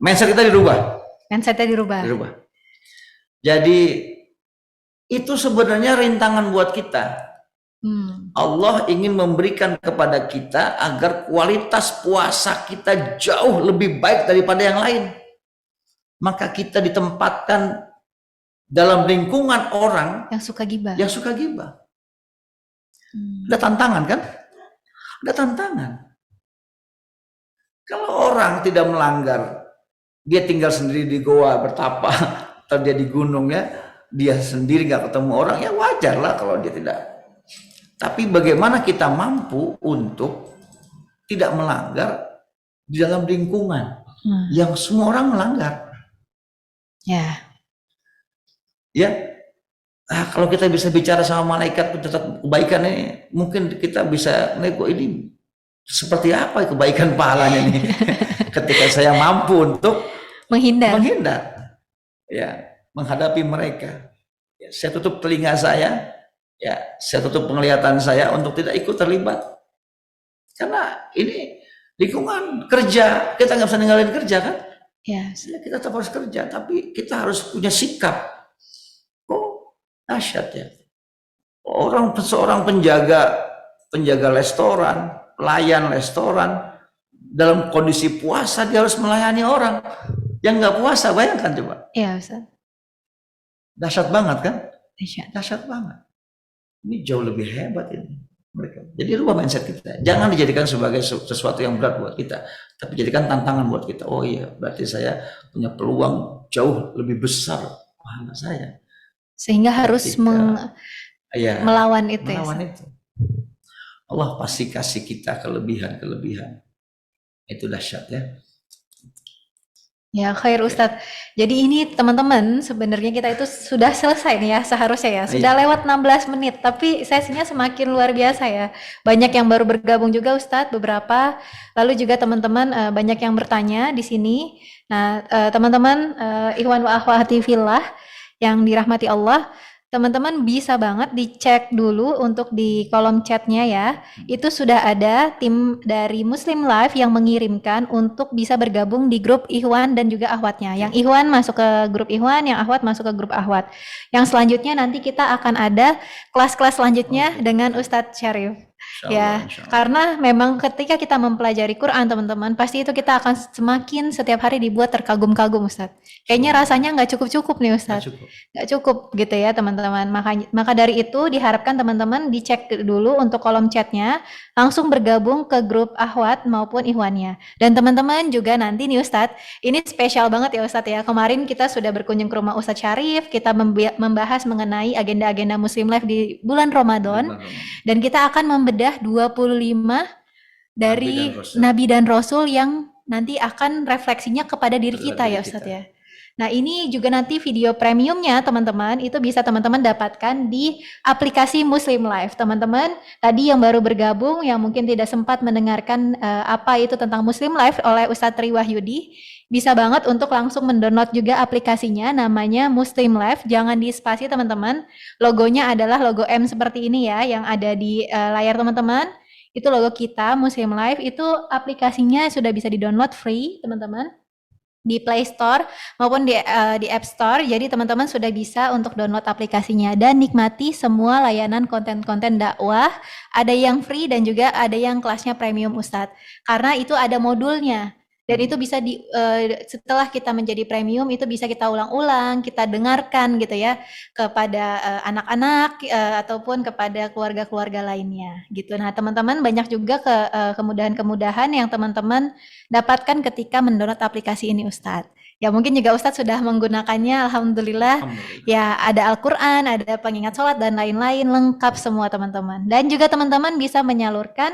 mindset kita dirubah. Mindsetnya dirubah. Jadi itu sebenarnya rintangan buat kita. Allah ingin memberikan kepada kita agar kualitas puasa kita jauh lebih baik daripada yang lain. Maka kita ditempatkan dalam lingkungan orang yang suka gibah. Yang suka gibah. Ada tantangan kan? Ada tantangan. Kalau orang tidak melanggar, dia tinggal sendiri di goa bertapa, atau dia di gunung ya, dia sendiri nggak ketemu orang, ya wajar lah kalau dia tidak. Tapi bagaimana kita mampu untuk tidak melanggar di dalam lingkungan yang semua orang melanggar? Ya. Kalau kita bisa bicara sama malaikat tetap kebaikan ini, mungkin kita bisa nego ini seperti apa kebaikan pahalanya nih. Ketika saya mampu untuk menghindar, ya, menghadapi mereka. Ya, saya tutup telinga saya, ya, saya tutup penglihatan saya untuk tidak ikut terlibat. Karena ini lingkungan kerja, kita nggak bisa ninggalin kerja kan? Ya, kita tetap harus kerja, tapi kita harus punya sikap. Dahsyat ya. Seorang penjaga restoran, pelayan restoran, dalam kondisi puasa dia harus melayani orang yang nggak puasa, bayangkan coba. Iya, Ustaz. Dahsyat banget kan? Dahsyat banget. Ini jauh lebih hebat ini mereka. Jadi rubah mindset kita. Jangan dijadikan sebagai sesuatu yang berat buat kita, tapi jadikan tantangan buat kita. Oh iya, berarti saya punya peluang jauh lebih besar pahala saya. Sehingga harus melawan itu. Melawan itu. Allah pasti kasih kita kelebihan-kelebihan. Itu dahsyat ya. Ya, khair Ustadz. Jadi ini teman-teman, sebenarnya kita itu sudah selesai nih ya seharusnya ya. Sudah Iya. lewat 16 menit, tapi sesinya semakin luar biasa ya. Banyak yang baru bergabung juga Ustadz, beberapa. Lalu juga teman-teman banyak yang bertanya di sini. Nah, teman-teman ikhwan wa akhwati fillah yang dirahmati Allah, teman-teman bisa banget dicek dulu untuk di kolom chatnya ya. Itu sudah ada tim dari Muslim Life yang mengirimkan untuk bisa bergabung di grup Ikhwan dan juga Akhwatnya. Yang Ikhwan masuk ke grup Ikhwan, yang Akhwat masuk ke grup Akhwat. Yang selanjutnya nanti kita akan ada kelas-kelas selanjutnya dengan Ustadz Syarif. Ya, karena memang ketika kita mempelajari Quran teman-teman, pasti itu kita akan semakin setiap hari dibuat terkagum-kagum Ustadz. Kayaknya rasanya nggak cukup-cukup nih Ustadz. Nggak cukup gitu ya teman-teman. Maka dari itu diharapkan teman-teman dicek dulu untuk kolom chatnya, langsung bergabung ke grup Akhwat maupun Ikhwannya. Dan teman-teman juga nanti nih Ustadz, ini spesial banget ya Ustadz ya. Kemarin kita sudah berkunjung ke rumah Ustadz Syarif, kita membahas mengenai agenda-agenda Muslim Life di bulan Ramadan. Dan kita akan membedah 25 dari Nabi dan Rasul yang nanti akan refleksinya kepada diri kita ya Ustadz ya. Nah ini juga nanti video premiumnya teman-teman, itu bisa teman-teman dapatkan di aplikasi Muslim Life. Teman-teman tadi yang baru bergabung, yang mungkin tidak sempat mendengarkan apa itu tentang Muslim Life oleh Ustadz Tri Wahyudi, bisa banget untuk langsung mendownload juga aplikasinya, namanya Muslim Life. Jangan di spasi teman-teman, logonya adalah logo M seperti ini ya, yang ada di layar teman-teman. Itu logo kita, Muslim Life. Itu aplikasinya sudah bisa di-download free teman-teman, di Play Store maupun di App Store. Jadi teman-teman sudah bisa untuk download aplikasinya dan nikmati semua layanan konten-konten dakwah. Ada yang free dan juga ada yang kelasnya premium Ustadz. Karena itu ada modulnya. Dan itu bisa setelah kita menjadi premium itu bisa kita ulang-ulang, kita dengarkan gitu ya kepada anak-anak ataupun kepada keluarga-keluarga lainnya gitu. Nah teman-teman banyak juga kemudahan-kemudahan yang teman-teman dapatkan ketika mendownload aplikasi ini Ustadz. Ya mungkin juga Ustadz sudah menggunakannya, Alhamdulillah. Ya ada Al-Quran, ada pengingat sholat dan lain-lain, lengkap semua teman-teman. Dan juga teman-teman bisa menyalurkan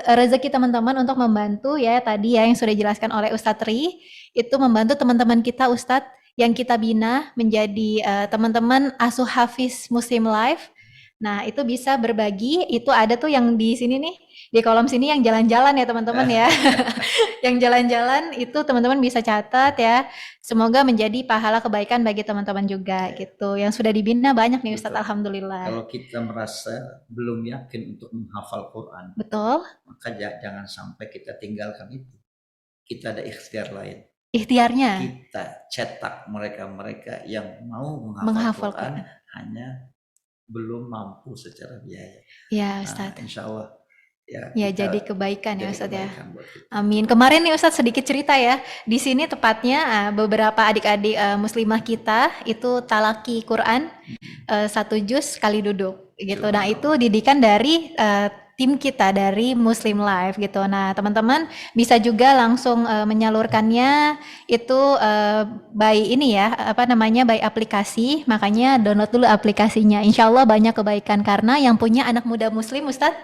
rezeki teman-teman untuk membantu ya tadi ya yang sudah dijelaskan oleh Ustadz Tri, itu membantu teman-teman kita Ustadz yang kita bina menjadi teman-teman asuh hafiz Muslim Life. Nah itu bisa berbagi, itu ada tuh yang di sini nih, di kolom sini yang jalan-jalan ya teman-teman ya. Yang jalan-jalan itu teman-teman bisa catat ya. Semoga menjadi pahala kebaikan bagi teman-teman juga gitu. Yang sudah dibina banyak nih Ustadz, alhamdulillah. Kalau kita merasa belum yakin untuk menghafal Quran, betul, maka jangan sampai kita tinggalkan itu. Kita ada ikhtiar lain. Ikhtiarnya kita cetak mereka-mereka yang mau menghafal Quran, hanya belum mampu secara biaya. Ya Ustadz. Nah, insya Allah ya jadi kebaikan ya Ustadz ya. Amin. Kemarin nih Ustadz sedikit cerita ya. Di sini tepatnya beberapa adik-adik muslimah kita itu talaki Quran 1 juz sekali duduk gitu. Nah itu didikan dari tim kita dari Muslim Life gitu. Nah teman-teman bisa juga langsung menyalurkannya itu by ini ya, by aplikasi. Makanya download dulu aplikasinya. Insya Allah banyak kebaikan karena yang punya anak muda Muslim Ustadz.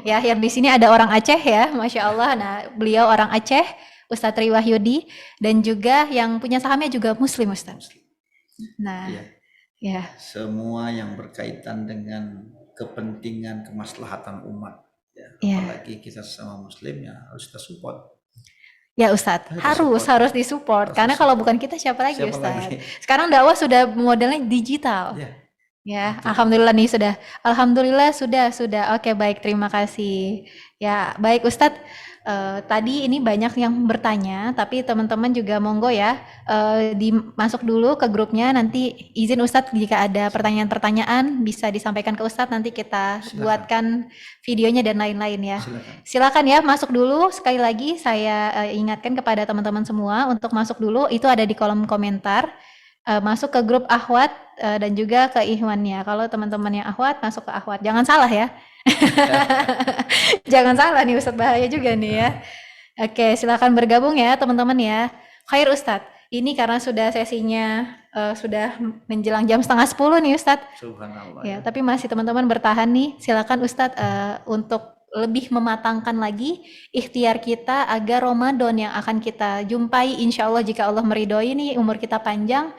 Ya yang di sini ada orang Aceh ya, Masya Allah. Nah beliau orang Aceh, Ustadz Tri Wahyudi, dan juga yang punya sahamnya juga Muslim Ustadz. Nah ya. Semua yang berkaitan dengan kepentingan kemaslahatan umat ya. Apalagi kita sama muslim ya harus kita support ya Ustadz, harus disupport karena kalau bukan kita siapa lagi Ustadz. Sekarang dakwah sudah modelnya digital ya. Alhamdulillah nih sudah. Oke baik, terima kasih ya. Baik Ustadz, tadi ini banyak yang bertanya, tapi teman-teman juga monggo ya masuk dulu ke grupnya. Nanti izin Ustadz jika ada pertanyaan-pertanyaan bisa disampaikan ke Ustadz, nanti kita buatkan videonya dan lain-lain ya. Silakan ya masuk dulu. Sekali lagi saya ingatkan kepada teman-teman semua untuk masuk dulu, itu ada di kolom komentar. Masuk ke grup Akhwat dan juga ke Ikhwannya. Kalau teman-teman yang Akhwat masuk ke Akhwat, jangan salah ya. Jangan salah nih Ustadz, bahaya juga nih ya. Oke, silakan bergabung ya teman-teman ya. Khair Ustadz, ini karena sudah sesinya sudah menjelang jam 9:30 nih Ustadz. Subhanallah ya. Tapi masih teman-teman bertahan nih. Silakan Ustadz untuk lebih mematangkan lagi ikhtiar kita agar Ramadan yang akan kita jumpai insya Allah jika Allah meridhoi nih umur kita panjang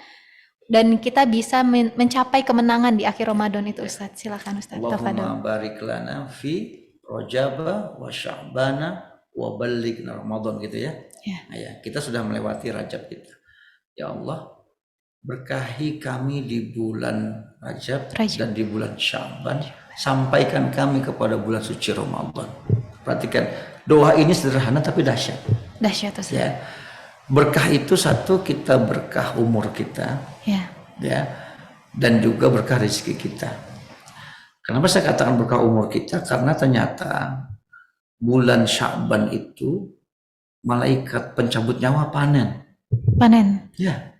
dan kita bisa mencapai kemenangan di akhir Ramadan itu Ustadz. Silakan Ustadz. Allahumma barik lana fi Rajaba wa Sya'bana wa ballighna Ramadan gitu ya. Nah, ya, kita sudah melewati Rajab kita. Ya Allah, berkahi kami di bulan Rajab dan di bulan Sya'ban, sampaikan kami kepada bulan suci Ramadan. Perhatikan, doa ini sederhana tapi dahsyat. Dahsyat Ustaz. Ya. Berkah itu satu, kita berkah umur kita. Ya. Dan juga berkah rezeki kita. Kenapa saya katakan berkah umur kita? Karena ternyata bulan Sya'ban itu malaikat pencabut nyawa panen. Ya.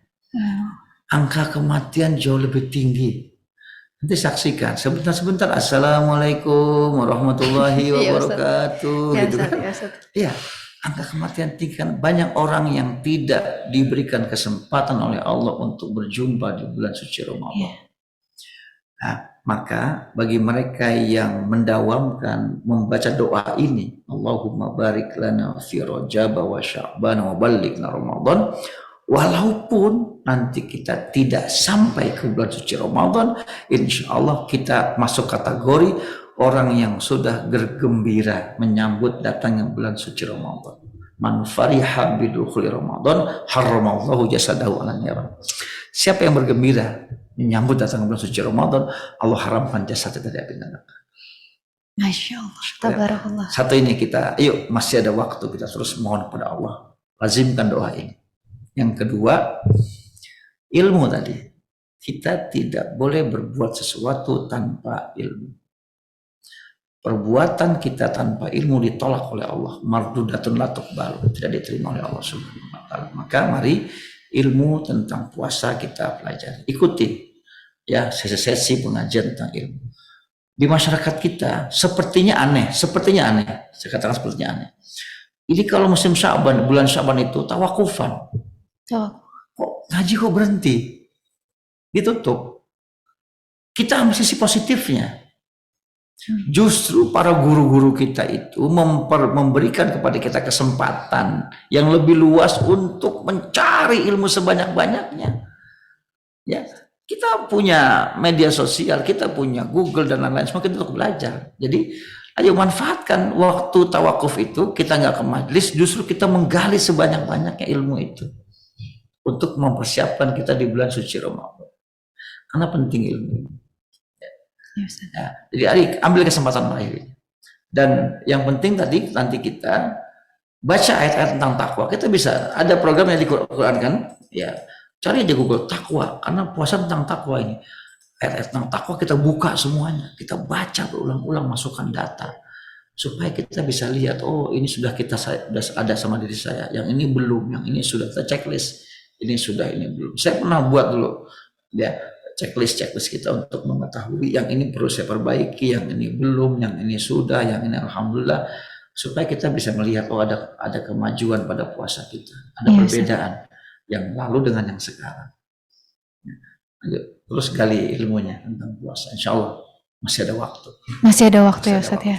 Angka kematian jauh lebih tinggi. Nanti saksikan sebentar. Assalamualaikum warahmatullahi wabarakatuh. Gitu kan? Iya, angka kematian tinggi kan. Banyak orang yang tidak diberikan kesempatan oleh Allah untuk berjumpa di bulan suci Ramadan. Nah, maka bagi mereka yang mendawamkan membaca doa ini, Allahumma barik lana fi Rajab wa Sya'ban wa ballighna Ramadan, walaupun nanti kita tidak sampai ke bulan suci Ramadan, insya Allah kita masuk kategori orang yang sudah bergembira menyambut datangnya bulan suci Ramadan. Man fariha bidukhuli Ramadan haramallahu jasadahu 'alan nar. Siapa yang bergembira menyambut datang bulan suci Ramadan, Allah haramkan jasadnya dari api neraka. Masya Allah, tabarakallah. Satu ini kita, yuk masih ada waktu, kita terus mohon kepada Allah, lazimkan doa ini. Yang kedua, ilmu tadi. Kita tidak boleh berbuat sesuatu tanpa ilmu. Perbuatan kita tanpa ilmu ditolak oleh Allah. Mardudatun la tuqbal, tidak diterima oleh Allah Subhanahu wa taala. Maka mari ilmu tentang puasa kita pelajari. Ikuti ya sesi-sesi pengajian tentang ilmu. Di masyarakat kita sepertinya aneh. Saya katakan sepertinya aneh. Ini kalau musim Sya'ban, bulan Sya'ban itu tawakufan. Kok ngaji kok berhenti? Ditutup. Kita ambil sisi positifnya. Justru para guru-guru kita itu memberikan kepada kita kesempatan yang lebih luas untuk mencari ilmu sebanyak-banyaknya. Ya, kita punya media sosial, kita punya Google dan lain-lain, semua kita untuk belajar. Jadi, ayo manfaatkan waktu tawakuf itu, kita nggak ke majelis, justru kita menggali sebanyak-banyaknya ilmu itu untuk mempersiapkan kita di bulan suci Ramadan. Karena penting ilmu. Ya, jadi adik ambil kesempatan lain. Dan yang penting tadi nanti kita baca ayat-ayat tentang takwa. Kita bisa ada programnya di Quran kan? Ya, cari di Google takwa, karena puasa tentang takwa ini. Ayat-ayat tentang takwa kita buka semuanya, kita baca berulang-ulang, masukkan data supaya kita bisa lihat, oh ini sudah ada sama diri saya, yang ini belum, yang ini sudah kita checklist, ini sudah, ini belum. Saya pernah buat dulu ya checklist kita untuk mengetahui yang ini perlu saya perbaiki, yang ini belum, yang ini sudah, yang ini alhamdulillah, supaya kita bisa melihat oh ada kemajuan pada puasa kita, ada perbedaan yang lalu dengan yang sekarang. Terus gali ilmunya tentang puasa, insya Allah masih ada waktu. Masih ada waktu ya Ustaz ya.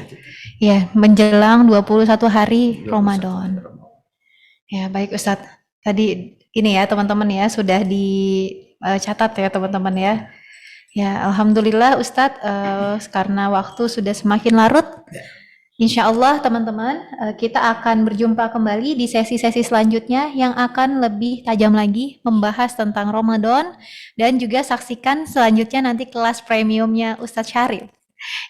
Ya, menjelang 21 hari Ramadan. Ya, baik Ustaz. Tadi ini ya teman-teman ya sudah dicatat ya teman-teman ya. Ya, alhamdulillah Ustadz, karena waktu sudah semakin larut. Insya Allah teman-teman, kita akan berjumpa kembali di sesi-sesi selanjutnya yang akan lebih tajam lagi membahas tentang Ramadan, dan juga saksikan selanjutnya nanti kelas premiumnya Ustadz Syarif.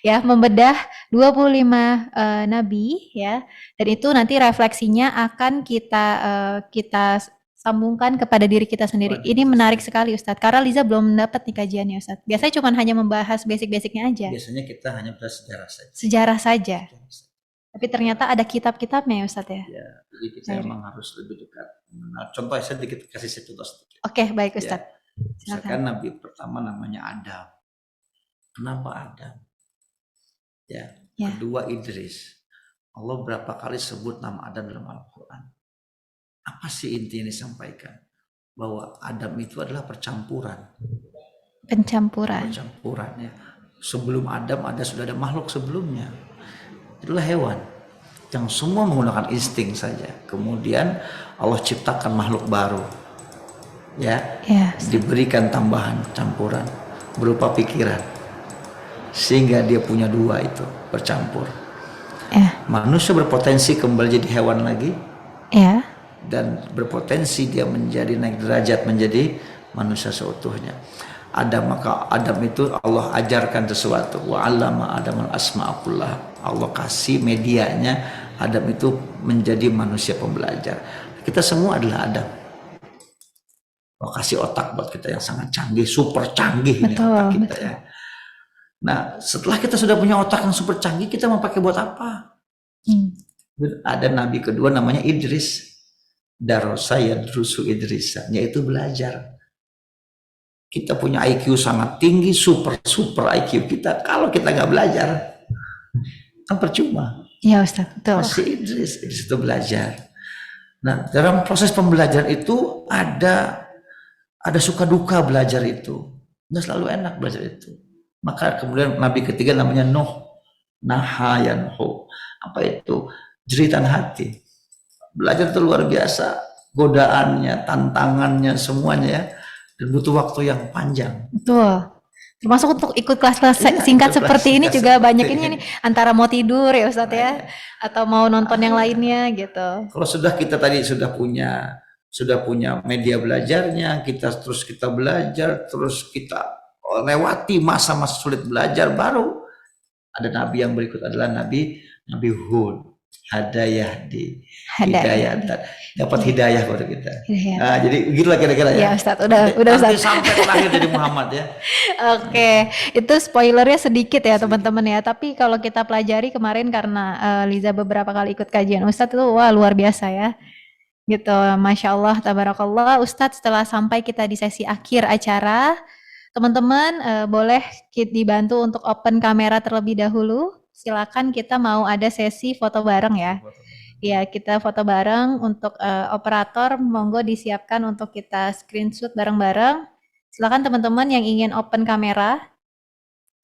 Ya, membedah 25 nabi ya. Dan itu nanti refleksinya akan kita sambungkan kepada diri kita sendiri. Ini menarik sekali Ustadz, karena Liza belum dapat nih kajiannya Ustadz. Biasanya cuma hanya membahas basic-basicnya aja. Biasanya kita hanya bahas sejarah saja. Sejarah saja. Tapi ternyata ada kitab-kitabnya ya Ustadz ya. Ya, jadi kita memang harus lebih dekat. Nah, contoh saya kasih contoh sedikit. Oke, baik Ustadz. Ya. Misalkan Nabi pertama namanya Adam. Kenapa Adam? Ya. Kedua Idris. Allah berapa kali sebut nama Adam dalam Al-Quran? Apa sih intinya disampaikan? Bahwa Adam itu adalah percampuran. Pencampuran. Ya. Sebelum Adam sudah ada makhluk sebelumnya. itulah hewan yang semua menggunakan insting saja. Kemudian Allah ciptakan makhluk baru, ya, Ya. diberikan tambahan campuran berupa pikiran, sehingga dia punya dua itu bercampur. Ya. Manusia berpotensi kembali jadi hewan lagi, Ya. dan berpotensi dia menjadi naik derajat menjadi manusia seutuhnya. Maka Adam itu Allah ajarkan sesuatu. Wa 'allama Adam al-asma'a kullaha. Allah kasih medianya Adam itu menjadi manusia pembelajar. Kita semua adalah Adam. Allah kasih otak buat kita yang sangat canggih, super canggih ini Betul, otak kita betul. ya. Nah, setelah kita sudah punya otak yang super canggih, kita mau pakai buat apa? Ada nabi kedua namanya Idris. Darosa yadrusu Idrisa, yaitu belajar. Kita punya IQ sangat tinggi, super IQ kita. Kalau kita nggak belajar, kan percuma. Iya Ustaz, betul. Masih Idris itu belajar. Nah, dalam proses pembelajaran itu ada suka duka belajar itu. Nggak selalu enak belajar itu. Maka kemudian nabi ketiga namanya Nuh. Nahayanhu. Apa itu? Jeritan hati. Belajar itu luar biasa, godaannya, tantangannya, semuanya ya, dan butuh waktu yang panjang. Betul. Termasuk untuk ikut kelas-kelas Iya, singkat ikut seperti ini kelas juga seperti banyak ini. ini antara mau tidur ya Ustadz ya, atau mau nonton yang lainnya gitu. Kalau kita tadi sudah punya media belajarnya, kita belajar, terus kita lewati masa-masa sulit belajar, baru ada nabi yang berikut adalah Nabi Hud. Hidayah, dapat hidayah kepada kita. Hidayah. Nah, jadi begitulah kira-kira Ya ya. Ustadz, udah Nanti Ustadz. sampai terakhir jadi Muhammad ya. Oke, itu spoilernya sedikit ya teman-teman ya. Tapi kalau kita pelajari kemarin karena Liza beberapa kali ikut kajian Ustadz itu wah luar biasa ya. Gitu, Masya Allah, Tabarakallah. Ustadz setelah sampai kita di sesi akhir acara, teman-teman boleh dibantu untuk open kamera terlebih dahulu. Silakan, kita mau ada sesi foto bareng ya. Ya, kita foto bareng untuk operator, monggo disiapkan untuk kita screenshot bareng-bareng. Silakan teman-teman yang ingin open kamera,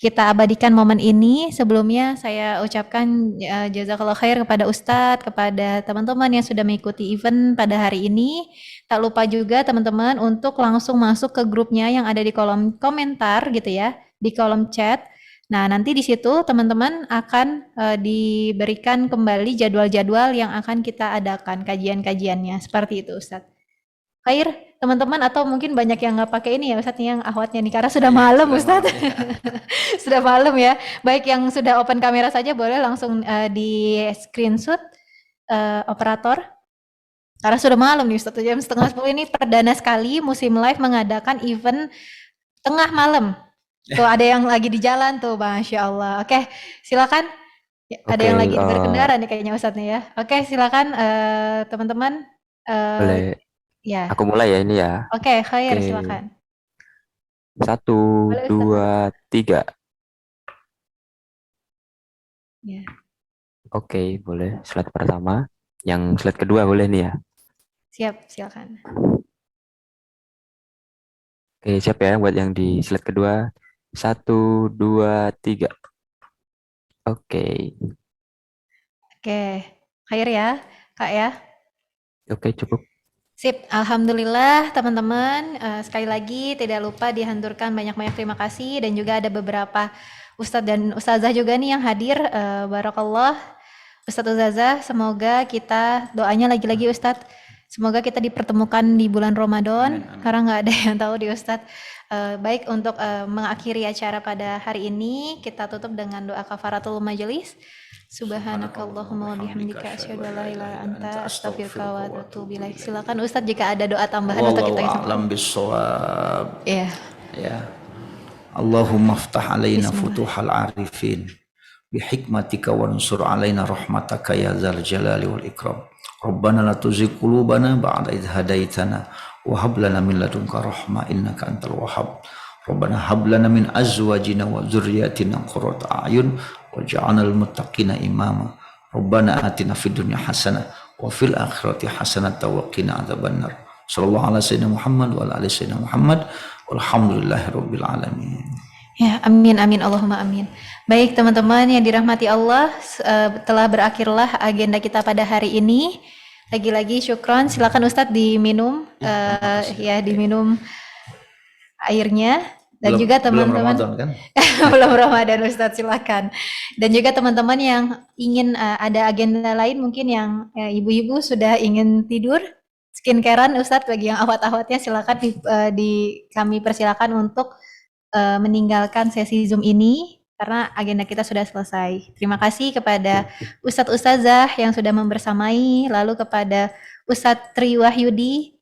kita abadikan momen ini. Sebelumnya saya ucapkan jazakallah khair kepada Ustadz, kepada teman-teman yang sudah mengikuti event pada hari ini. Tak lupa juga teman-teman untuk langsung masuk ke grupnya yang ada di kolom komentar gitu ya, di kolom chat. Nah, nanti di situ teman-teman akan diberikan kembali jadwal-jadwal yang akan kita adakan, kajian-kajiannya. Seperti itu, Ustadz. Khair, teman-teman, atau mungkin banyak yang nggak pakai ini ya, Ustadz, yang ahwatnya nih, karena sudah malam, Ustadz. Sudah malam ya. Baik yang sudah open kamera saja boleh langsung di screenshot operator. Karena sudah malam nih, Ustadz, jam 9:30 ini perdana sekali Muslim Live mengadakan event tengah malam. Tuh ada yang lagi di jalan tuh, Masya Allah. Oke, silakan. Ya, ada yang lagi berkendara nih kayaknya Ustadz nih ya. Oke, silakan teman-teman. Boleh Ya. aku mulai ya ini ya. Oke, khair, Oke. silakan. 1, Boleh, Ustaz. 2, 3. Ya. Oke, boleh. Slide pertama. Yang slide kedua boleh nih ya. Siap, silakan. Oke, siap ya buat yang di slide kedua. 1, 2, 3. Oke. Oke, khair ya, Kak ya. Oke, cukup. Sip, alhamdulillah teman-teman. Sekali lagi tidak lupa dihanturkan banyak-banyak terima kasih, dan juga ada beberapa Ustadz dan Ustazah juga nih yang hadir. Barakallah. Ustadz Ustazah, semoga kita doanya lagi-lagi Ustadz, semoga kita dipertemukan di bulan Ramadan. Amin. Karena nggak ada yang tahu di Ustadz. Baik, untuk mengakhiri acara pada hari ini kita tutup dengan doa kafaratul majelis. Subhanakallahumma wa bihamdika asyhadu an la ilaha illa anta astaghfiruka wa atubu ilaik. Silakan Ustadz jika ada doa tambahan untuk kita Wallahu semua. a'lam bissawab. Iya. Ya. Allahumma aftah alaina Bismillah. futuhal arifin bihikmatika wansur alaina rahmataka ya dzal jalali wal ikram. Rabbana la tuzigh qulubana ba'da idh hadaitana wa hab lana min ladunka rahmah innaka antal wahhab. Rabbana hab lana min azwajina wa dzurriyyatina qurrata a'yun waj'alna lil muttaqina imama. Rabbana atina fid dunya hasanah wa fil akhirati hasanah wa qina adzabannar. Sallallahu alaihi sayyidina Muhammad wa ala ali sayyidina Muhammad walhamdulillahi rabbil alamin. Ya, amin, amin, Allahumma amin. Baik, teman-teman yang dirahmati Allah, telah berakhirlah agenda kita pada hari ini. Lagi-lagi syukron, silakan Ustadz diminum, diminum airnya. Dan Belum- juga belum teman-teman, Ramadan kan? belum Ramadan Ustadz, silakan. Dan juga teman-teman yang ingin ada agenda lain, mungkin yang ibu-ibu sudah ingin tidur, skincarean Ustadz, bagi yang awat-awatnya silakan kami persilakan untuk meninggalkan sesi Zoom ini karena agenda kita sudah selesai. Terima kasih kepada Ustadz Ustazah yang sudah membersamai, lalu kepada Ustadz Tri Wahyudi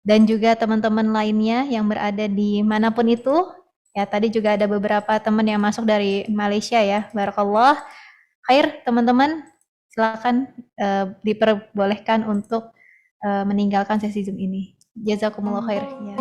dan juga teman-teman lainnya yang berada di manapun itu. Ya, tadi juga ada beberapa teman yang masuk dari Malaysia ya. Barakallah. Khair, teman-teman, silakan diperbolehkan untuk meninggalkan sesi Zoom ini. Jazakumullah khair. Ya.